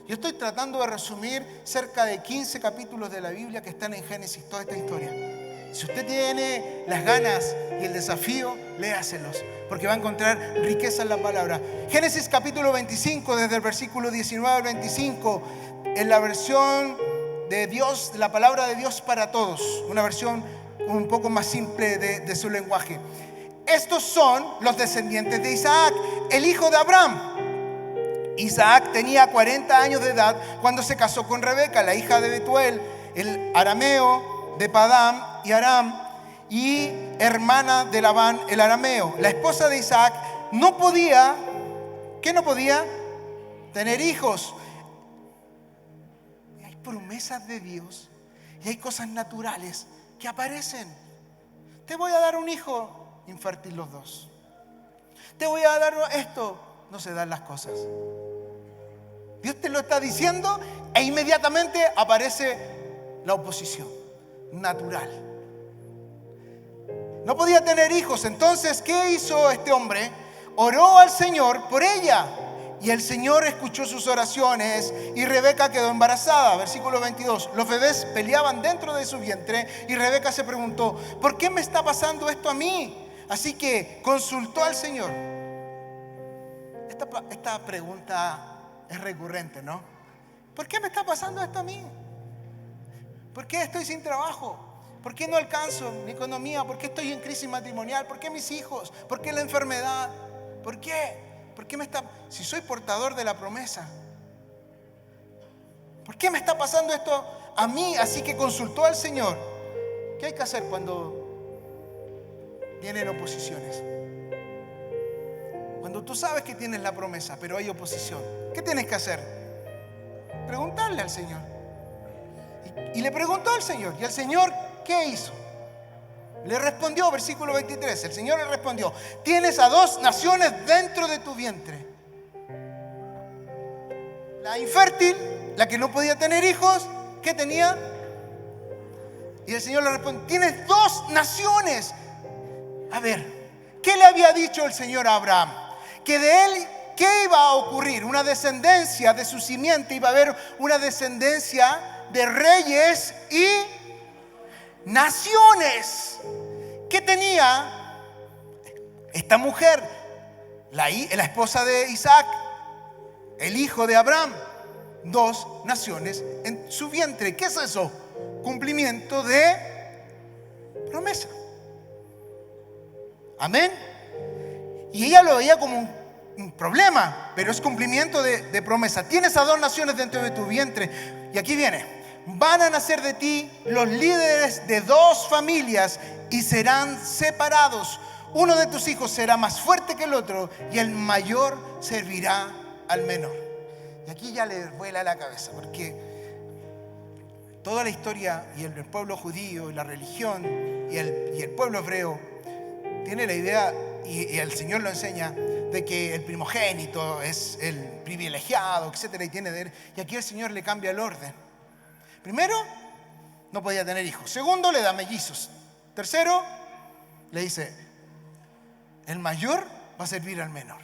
Yo estoy tratando de resumir cerca de 15 capítulos de la Biblia que están en Génesis, toda esta historia. Si usted tiene las ganas y el desafío, léaselos, porque va a encontrar riqueza en la palabra. Génesis capítulo 25, desde el versículo 19 al 25, en la versión de Dios, la palabra de Dios para todos, una versión un poco más simple de su lenguaje. Estos son los descendientes de Isaac, el hijo de Abraham. Isaac tenía 40 años de edad cuando se casó con Rebeca, la hija de Betuel, el arameo de Padán y Aram, y hermana de Labán, el arameo. La esposa de Isaac no podía tener hijos. Y hay promesas de Dios y hay cosas naturales que aparecen. Te voy a dar un hijo, infértil los dos. Te voy a dar esto. No se dan las cosas. Dios te lo está diciendo e inmediatamente aparece la oposición natural. No podía tener hijos. Entonces, ¿qué hizo este hombre? Oró al Señor por ella. Y el Señor escuchó sus oraciones y Rebeca quedó embarazada. Versículo 22. Los bebés peleaban dentro de su vientre y Rebeca se preguntó: ¿por qué me está pasando esto a mí? Así que consultó al Señor. Esta pregunta es recurrente, ¿no? ¿Por qué me está pasando esto a mí? ¿Por qué estoy sin trabajo? ¿Por qué no alcanzo mi economía? ¿Por qué estoy en crisis matrimonial? ¿Por qué mis hijos? ¿Por qué la enfermedad? ¿Por qué? ¿Por qué si soy portador de la promesa? ¿Por qué me está pasando esto a mí? Así que consultó al Señor. ¿Qué hay que hacer cuando vienen oposiciones? Cuando tú sabes que tienes la promesa, pero hay oposición, ¿qué tienes que hacer? Preguntarle al Señor. Y le preguntó al Señor. ¿Y el Señor qué hizo? Le respondió, versículo 23. El Señor le respondió: tienes a 2 naciones dentro de tu vientre. La infértil, la que no podía tener hijos, ¿qué tenía? Y el Señor le respondió: tienes 2 naciones. A ver, ¿qué le había dicho el Señor a Abraham? Que de él, ¿qué iba a ocurrir? Una descendencia de su simiente. Iba a haber una descendencia de reyes y naciones. ¿Qué tenía esta mujer? La esposa de Isaac, el hijo de Abraham. 2 naciones en su vientre. ¿Qué es eso? Cumplimiento de promesa. Amén. Y ella lo veía como un problema, pero es cumplimiento de promesa. Tienes a 2 naciones dentro de tu vientre. Y aquí viene: van a nacer de ti los líderes de 2 familias y serán separados. Uno de tus hijos será más fuerte que el otro y el mayor servirá al menor. Y aquí ya le vuela la cabeza, porque toda la historia y el pueblo judío y la religión y el pueblo hebreo tiene la idea, y el Señor lo enseña, de que el primogénito es el privilegiado, etcétera, y aquí el Señor le cambia el orden. Primero, no podía tener hijos. Segundo, le da mellizos. Tercero, le dice: el mayor va a servir al menor.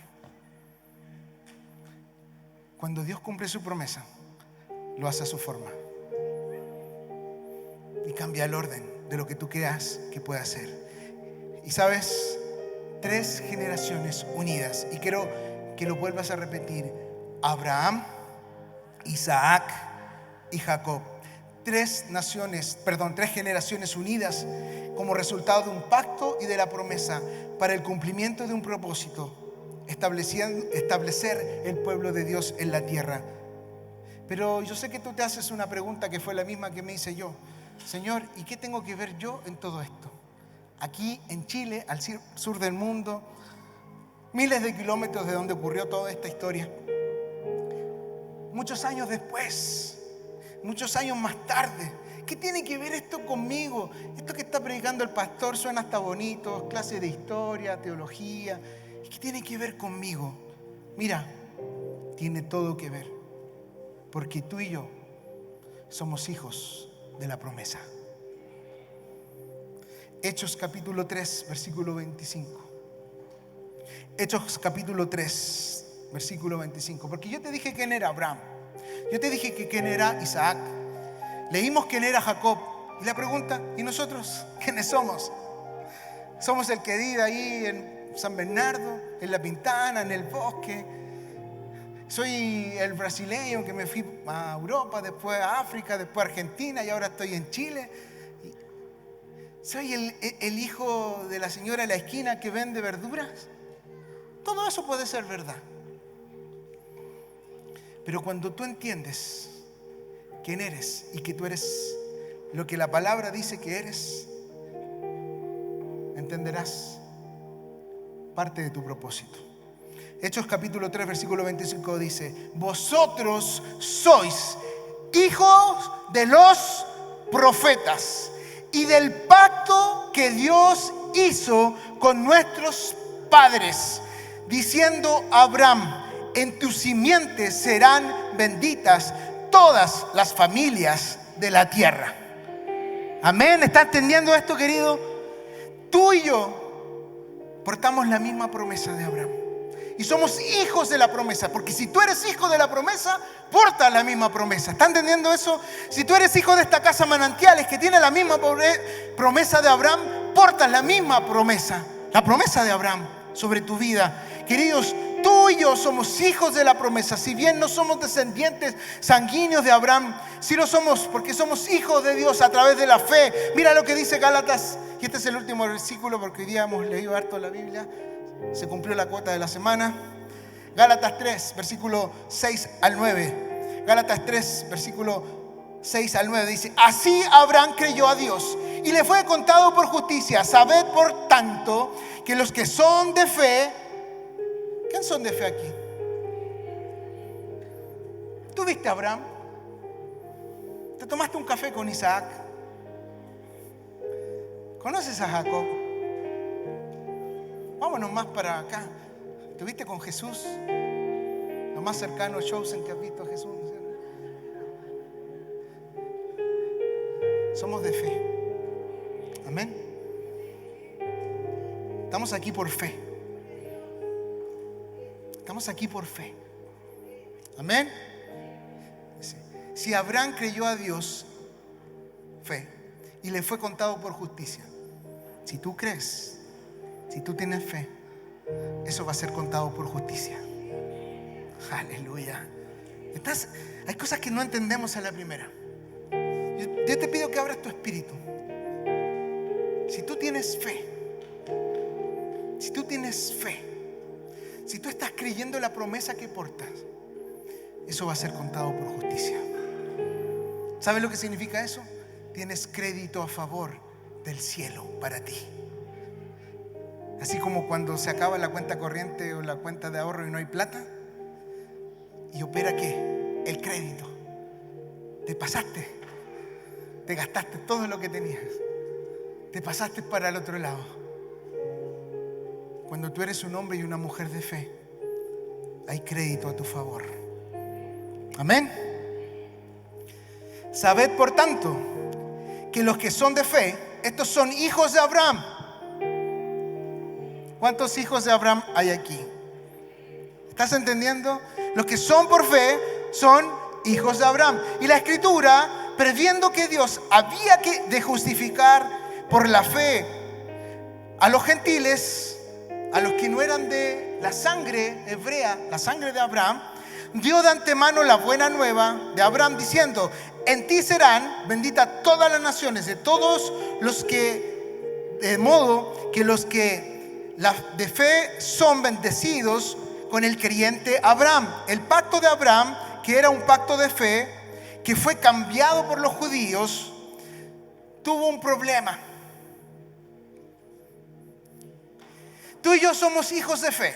Cuando Dios cumple su promesa, lo hace a su forma y cambia el orden de lo que tú creas que puede hacer. Y sabes, 3 generaciones unidas, y quiero que lo vuelvas a repetir: Abraham, Isaac y Jacob. 3 generaciones unidas como resultado de un pacto y de la promesa para el cumplimiento de un propósito, establecer el pueblo de Dios en la tierra. Pero yo sé que tú te haces una pregunta que fue la misma que me hice yo: Señor, ¿y qué tengo que ver yo en todo esto? Aquí en Chile, al sur del mundo, miles de kilómetros de donde ocurrió toda esta historia. Muchos años después, muchos años más tarde, ¿qué tiene que ver esto conmigo? Esto que está predicando el pastor suena hasta bonito, clase de historia, teología. ¿Qué tiene que ver conmigo? Mira, tiene todo que ver, porque tú y yo somos hijos de la promesa. Hechos capítulo 3, versículo 25. Hechos capítulo 3, versículo 25. Porque yo te dije quién era Abraham. Yo te dije que quién era Isaac. Leímos quién era Jacob. Y la pregunta: ¿y nosotros quiénes somos? Somos el que vive ahí en San Bernardo, en La Pintana, en el bosque. Soy el brasileño que me fui a Europa, después a África, después a Argentina y ahora estoy en Chile. Soy el hijo de la señora de la esquina que vende verduras. Todo eso puede ser verdad. Pero cuando tú entiendes quién eres y que tú eres lo que la palabra dice que eres, entenderás parte de tu propósito. Hechos capítulo 3, versículo 25 dice: vosotros sois hijos de los profetas y del pacto que Dios hizo con nuestros padres, diciendo a Abraham: en tu simiente serán benditas todas las familias de la tierra. Amén. ¿Está entendiendo esto, querido? Tú y yo portamos la misma promesa de Abraham y somos hijos de la promesa, porque si tú eres hijo de la promesa, portas la misma promesa. ¿Está entendiendo eso? Si tú eres hijo de esta casa Manantiales, que tiene la misma promesa de Abraham, portas la misma promesa, la promesa de Abraham sobre tu vida. Queridos, tú y yo somos hijos de la promesa. Si bien no somos descendientes sanguíneos de Abraham, sí lo somos porque somos hijos de Dios a través de la fe. Mira lo que dice Gálatas, y este es el último versículo porque hoy día hemos leído harto la Biblia. Se cumplió la cuota de la semana. Gálatas 3, versículo 6 al 9. Gálatas 3, versículo 6 al 9 dice: así Abraham creyó a Dios y le fue contado por justicia. Sabed por tanto que los que son de fe... ¿Quién son de fe aquí? ¿Tú viste a Abraham? ¿Te tomaste un café con Isaac? ¿Conoces a Jacob? Vámonos más para acá. ¿Estuviste con Jesús? Lo más cercano, chosen, que has visto a Jesús. Somos de fe. Amén. Estamos aquí por fe. Estamos aquí por fe. Amén. Si Abraham creyó a Dios, fe, y le fue contado por justicia. Si tú crees, si tú tienes fe, eso va a ser contado por justicia. Aleluya. Hay cosas que no entendemos a la primera. Yo te pido que abras tu espíritu. Si tú tienes fe, si tú tienes fe, si tú estás creyendo la promesa que portas, eso va a ser contado por justicia. ¿Sabes lo que significa eso? Tienes crédito a favor del cielo para ti. Así como cuando se acaba la cuenta corriente o la cuenta de ahorro y no hay plata, y opera ¿qué? El crédito. Te pasaste, te gastaste todo lo que tenías, te pasaste para el otro lado. Cuando tú eres un hombre y una mujer de fe, hay crédito a tu favor. Amén. Sabed por tanto que los que son de fe, estos son hijos de Abraham. ¿Cuántos hijos de Abraham hay aquí? ¿Estás entendiendo? Los que son por fe son hijos de Abraham. Y la Escritura, previendo que Dios había de justificar por la fe a los gentiles, a los que no eran de la sangre hebrea, la sangre de Abraham, dio de antemano la buena nueva de Abraham, diciendo: en ti serán benditas todas las naciones, de todos los que, de modo que los que de fe son bendecidos con el creyente Abraham. El pacto de Abraham, que era un pacto de fe, que fue cambiado por los judíos, tuvo un problema. Tú y yo somos hijos de fe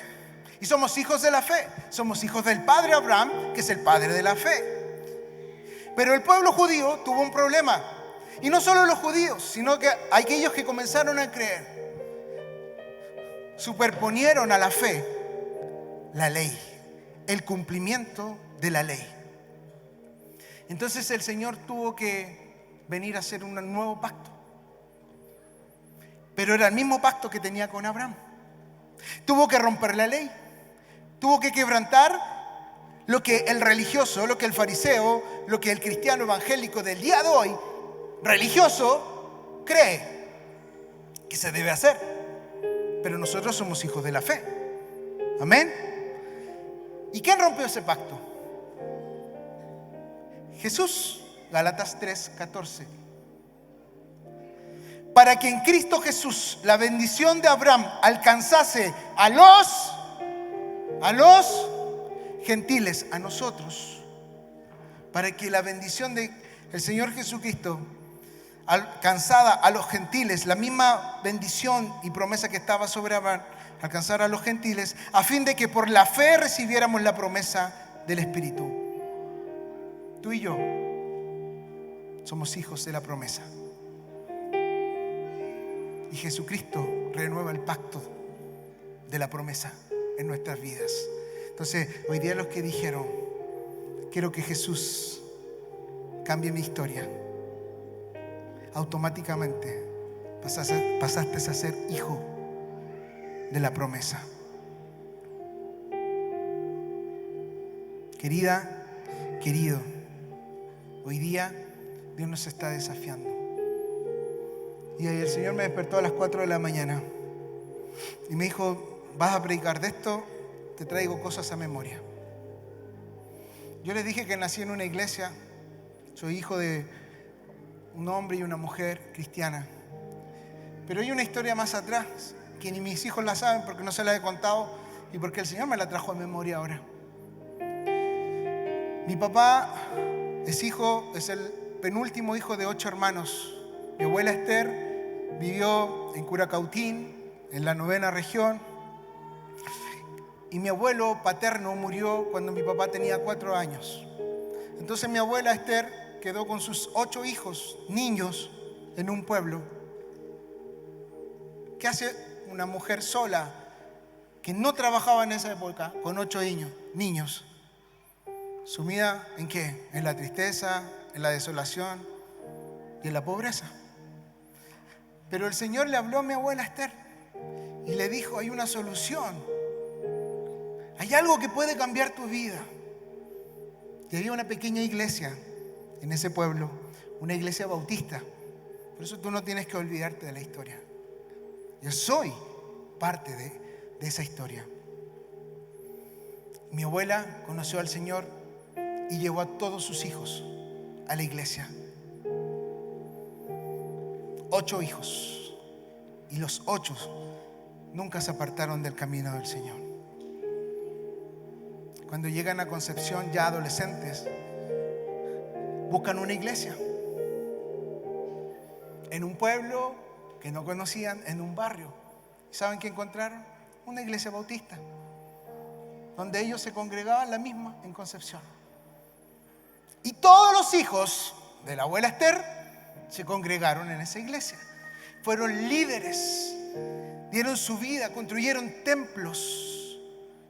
y somos hijos de la fe. Somos hijos del padre Abraham, que es el padre de la fe. Pero el pueblo judío tuvo un problema. Y no solo los judíos, sino que aquellos que comenzaron a creer superponieron a la fe la ley, el cumplimiento de la ley. Entonces el Señor tuvo que venir a hacer un nuevo pacto. Pero era el mismo pacto que tenía con Abraham. Tuvo que romper la ley. Tuvo que quebrantar lo que el religioso, lo que el fariseo, lo que el cristiano evangélico del día de hoy, religioso, cree que se debe hacer. Pero nosotros somos hijos de la fe. Amén. ¿Y quién rompió ese pacto? Jesús. Gálatas 3:14. Para que en Cristo Jesús la bendición de Abraham alcanzase a los gentiles, a nosotros. Para que la bendición del Señor Jesucristo alcanzada a los gentiles, la misma bendición y promesa que estaba sobre Abraham, alcanzar a los gentiles, a fin de que por la fe recibiéramos la promesa del Espíritu. Tú y yo somos hijos de la promesa. Y Jesucristo renueva el pacto de la promesa en nuestras vidas. Entonces, hoy día los que dijeron, quiero que Jesús cambie mi historia, automáticamente pasaste a ser hijo de la promesa. Querida, querido, hoy día Dios nos está desafiando. Y ahí el Señor me despertó a las 4 de la mañana y me dijo, vas a predicar de esto, te traigo cosas a memoria. Yo les dije que nací en una iglesia, soy hijo de un hombre y una mujer cristiana. Pero hay una historia más atrás que ni mis hijos la saben porque no se la he contado y porque el Señor me la trajo a memoria ahora. Mi papá es el penúltimo hijo de 8 hermanos. Mi abuela Esther vivió en Curacautín, en la 9ª región. Y mi abuelo paterno murió cuando mi papá tenía 4 años. Entonces mi abuela Esther quedó con sus 8 hijos, niños, en un pueblo. ¿Qué hace una mujer sola que no trabajaba en esa época con 8 niños? ¿Sumida en qué? En la tristeza, en la desolación y en la pobreza. Pero el Señor le habló a mi abuela Esther y le dijo, hay una solución. Hay algo que puede cambiar tu vida. Y había una pequeña iglesia en ese pueblo, una iglesia bautista. Por eso tú no tienes que olvidarte de la historia. Yo soy parte de esa historia. Mi abuela conoció al Señor y llevó a todos sus hijos a la iglesia. 8 hijos. Y los 8 nunca se apartaron del camino del Señor. Cuando llegan a Concepción, ya adolescentes, buscan una iglesia. En un pueblo que no conocían, en un barrio. ¿Saben qué encontraron? Una iglesia bautista, donde ellos se congregaban la misma en Concepción. Y todos los hijos de la abuela Esther se congregaron en esa iglesia. Fueron líderes, dieron su vida, construyeron templos.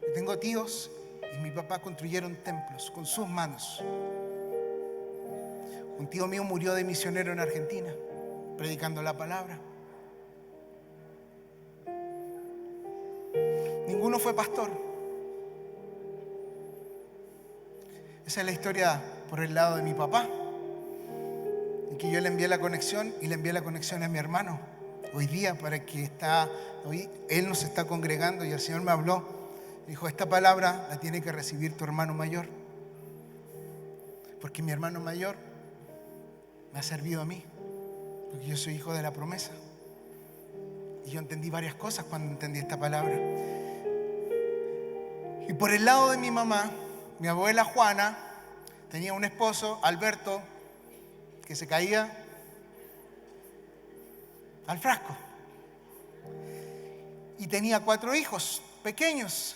Yo tengo tíos y mi papá construyeron templos con sus manos. Un tío mío murió de misionero en Argentina, predicando la palabra. Ninguno fue pastor. Esa es la historia por el lado de mi papá. Y que yo le envié la conexión y le envié la conexión a mi hermano hoy día para que hoy él nos está congregando y el Señor me habló. Dijo, esta palabra la tiene que recibir tu hermano mayor. Porque mi hermano mayor me ha servido a mí. Porque yo soy hijo de la promesa. Y yo entendí varias cosas cuando entendí esta palabra. Y por el lado de mi mamá, mi abuela Juana tenía un esposo, Alberto, que se caía al frasco. Y tenía 4 hijos pequeños.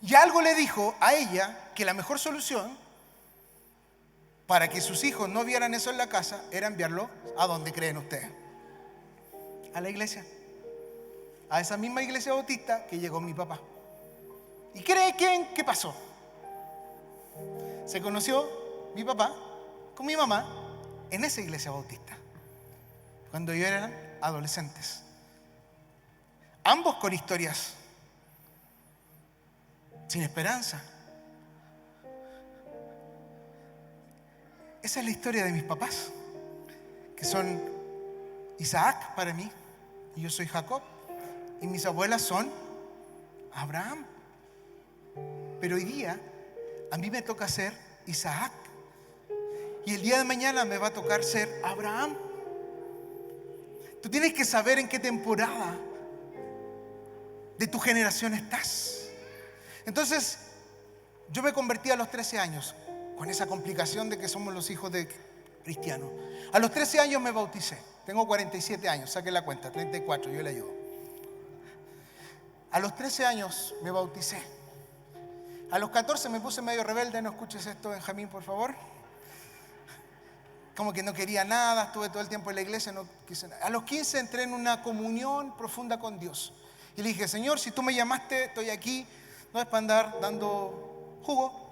Y algo le dijo a ella que la mejor solución para que sus hijos no vieran eso en la casa era enviarlo ¿a dónde creen ustedes? A la iglesia. A esa misma iglesia bautista que llegó mi papá. ¿Y cree quién? ¿Qué pasó? Se conoció mi papá con mi mamá en esa iglesia bautista, cuando ellos eran adolescentes. Ambos con historias sin esperanza. Esa es la historia de mis papás, que son Isaac para mí, y yo soy Jacob, y mis abuelas son Abraham. Pero hoy día a mí me toca ser Isaac, y el día de mañana me va a tocar ser Abraham. Tú tienes que saber en qué temporada de tu generación estás. Entonces, yo me convertí a los 13 años, con esa complicación de que somos los hijos de cristianos. A los 13 años me bauticé. Tengo 47 años, saque la cuenta, 34, yo le ayudo. A los 13 años me bauticé. A los 14 me puse medio rebelde. No escuches esto, Benjamín, por favor. como que no quería nada, estuve todo el tiempo en la iglesia, no quise nada. A los 15 entré en una comunión profunda con Dios. Y le dije, Señor, si tú me llamaste, estoy aquí, no es para andar dando jugo,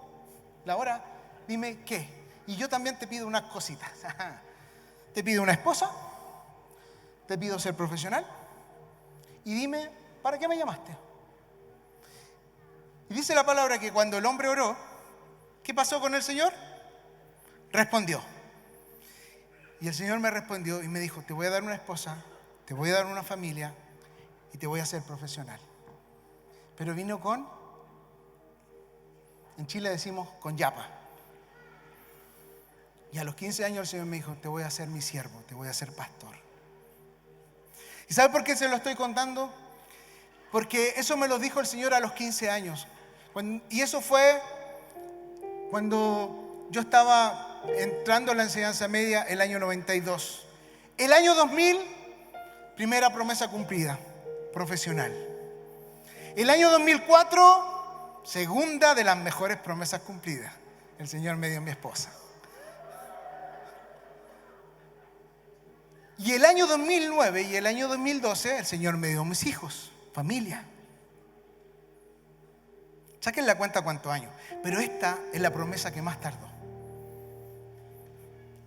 la hora, dime qué. Y yo también te pido unas cositas. Te pido una esposa, te pido ser profesional y dime, ¿para qué me llamaste? Y dice la palabra que cuando el hombre oró, ¿qué pasó con el Señor? Respondió. Y el Señor me respondió y me dijo, te voy a dar una esposa, te voy a dar una familia y te voy a hacer profesional. Pero vino en Chile decimos, con yapa. Y a los 15 años el Señor me dijo, te voy a hacer mi siervo, te voy a hacer pastor. ¿Y sabe por qué se lo estoy contando? Porque eso me lo dijo el Señor a los 15 años. Y eso fue cuando yo estaba entrando a la enseñanza media el año 92. El año 2000, primera promesa cumplida, profesional. El año 2004, segunda de las mejores promesas cumplidas. El Señor me dio mi esposa. Y el año 2009 y el año 2012, el Señor me dio mis hijos, familia. Saquen la cuenta cuántos años. Pero esta es la promesa que más tardó.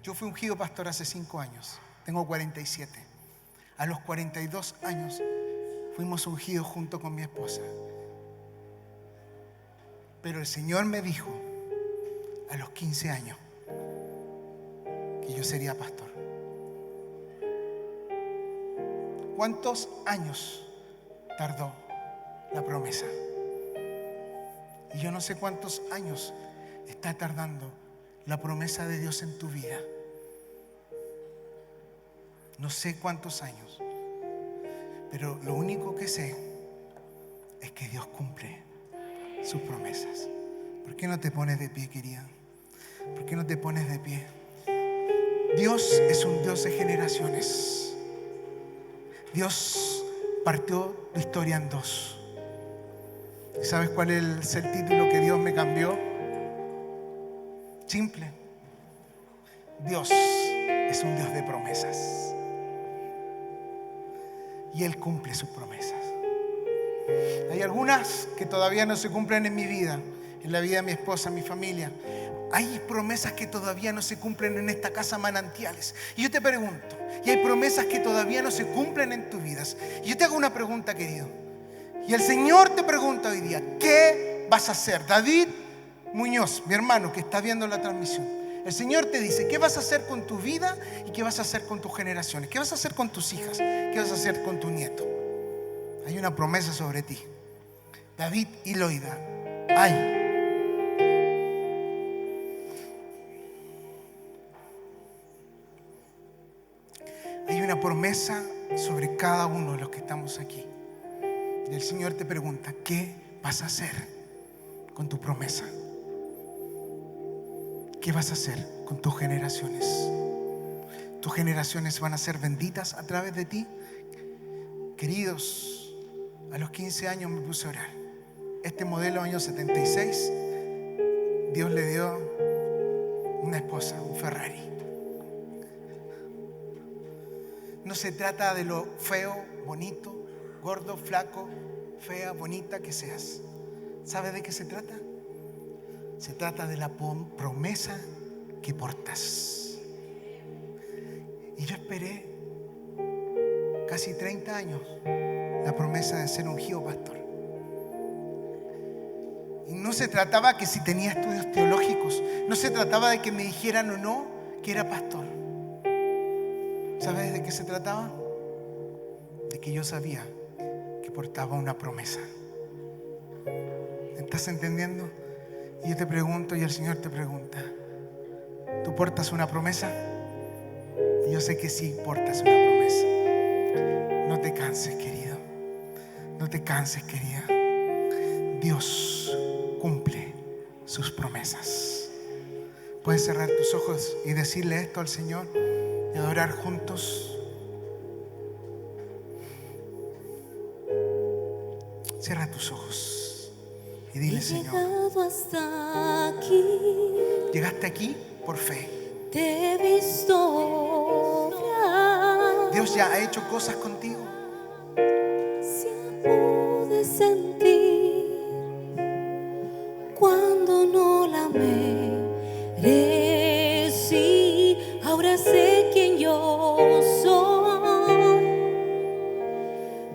Yo fui ungido pastor hace 5 años. Tengo 47. A los 42 años fuimos ungidos junto con mi esposa. Pero el Señor me dijo a los 15 años que yo sería pastor. ¿Cuántos años tardó la promesa? Y yo no sé cuántos años está tardando la promesa de Dios en tu vida. No sé cuántos años, pero lo único que sé es que Dios cumple sus promesas. ¿Por qué no te pones de pie, querida? ¿Por qué no te pones de pie? Dios es un Dios de generaciones. Dios partió la historia en dos. ¿Y sabes cuál es el título que Dios me cambió? Simple. Dios es un Dios de promesas. Y Él cumple sus promesas. Hay algunas que todavía no se cumplen en mi vida, en la vida de mi esposa, mi familia. Hay promesas que todavía no se cumplen en esta casa Manantiales. Y yo te pregunto, y hay promesas que todavía no se cumplen en tus vidas. Y yo te hago una pregunta, querido. Y el Señor te pregunta hoy día, ¿qué vas a hacer? David Muñoz, mi hermano que está viendo la transmisión. El Señor te dice, ¿qué vas a hacer con tu vida y qué vas a hacer con tus generaciones? ¿Qué vas a hacer con tus hijas? ¿Qué vas a hacer con tu nieto? Hay una promesa sobre ti. David y Loida, hay una promesa sobre cada uno de los que estamos aquí. Y el Señor te pregunta, ¿qué vas a hacer con tu promesa? ¿Qué vas a hacer con tus generaciones? ¿Tus generaciones van a ser benditas a través de ti? Queridos, a los 15 años me puse a orar. Este modelo año 76, Dios le dio una esposa, un Ferrari. No se trata de lo feo, bonito, gordo, flaco, fea, bonita que seas. ¿Sabes de qué se trata? Se trata de la promesa que portas. Y yo esperé casi 30 años la promesa de ser ungido pastor. Y no se trataba que si tenía estudios teológicos, no se trataba de que me dijeran o no que era pastor. ¿Sabes de qué se trataba? De que yo sabía que portaba una promesa. ¿Estás entendiendo? Y yo te pregunto y el Señor te pregunta, ¿tú portas una promesa? Y yo sé que sí portas una promesa. No te canses, querido. No te canses, querida. Dios cumple sus promesas. Puedes cerrar tus ojos y decirle esto al Señor y adorar juntos. Cierra tus ojos y dile, Señor, hasta aquí. llegaste aquí por fe. te he visto obrar. Dios ya ha hecho cosas contigo. Si pude sentir cuando no la merecí, ahora sé quién yo soy,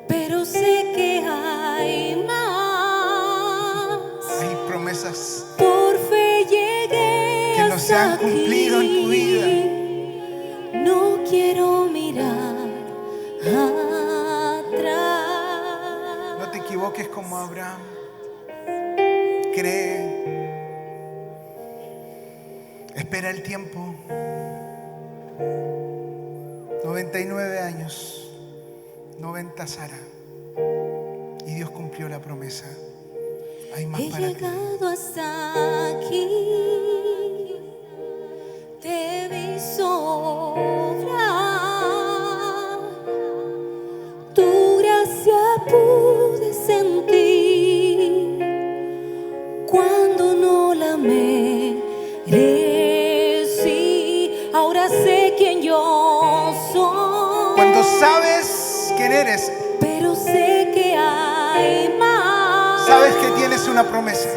pero sé que hay más. Hay promesas Por fe llegué que no se han hasta cumplido en tu vida. aquí. No quiero mirar atrás. No te equivoques como Abraham. Cree. Espera el tiempo. 99 años. 90 Sara. Y Dios cumplió la promesa. Hay más He para ti. llegado hasta aquí. Te he visto obrar. Tu gracia pude sentir cuando no la merecí. Ahora sé quién yo soy. Cuando sabes quién eres, Pero sé que hay más. sabes que tienes una promesa.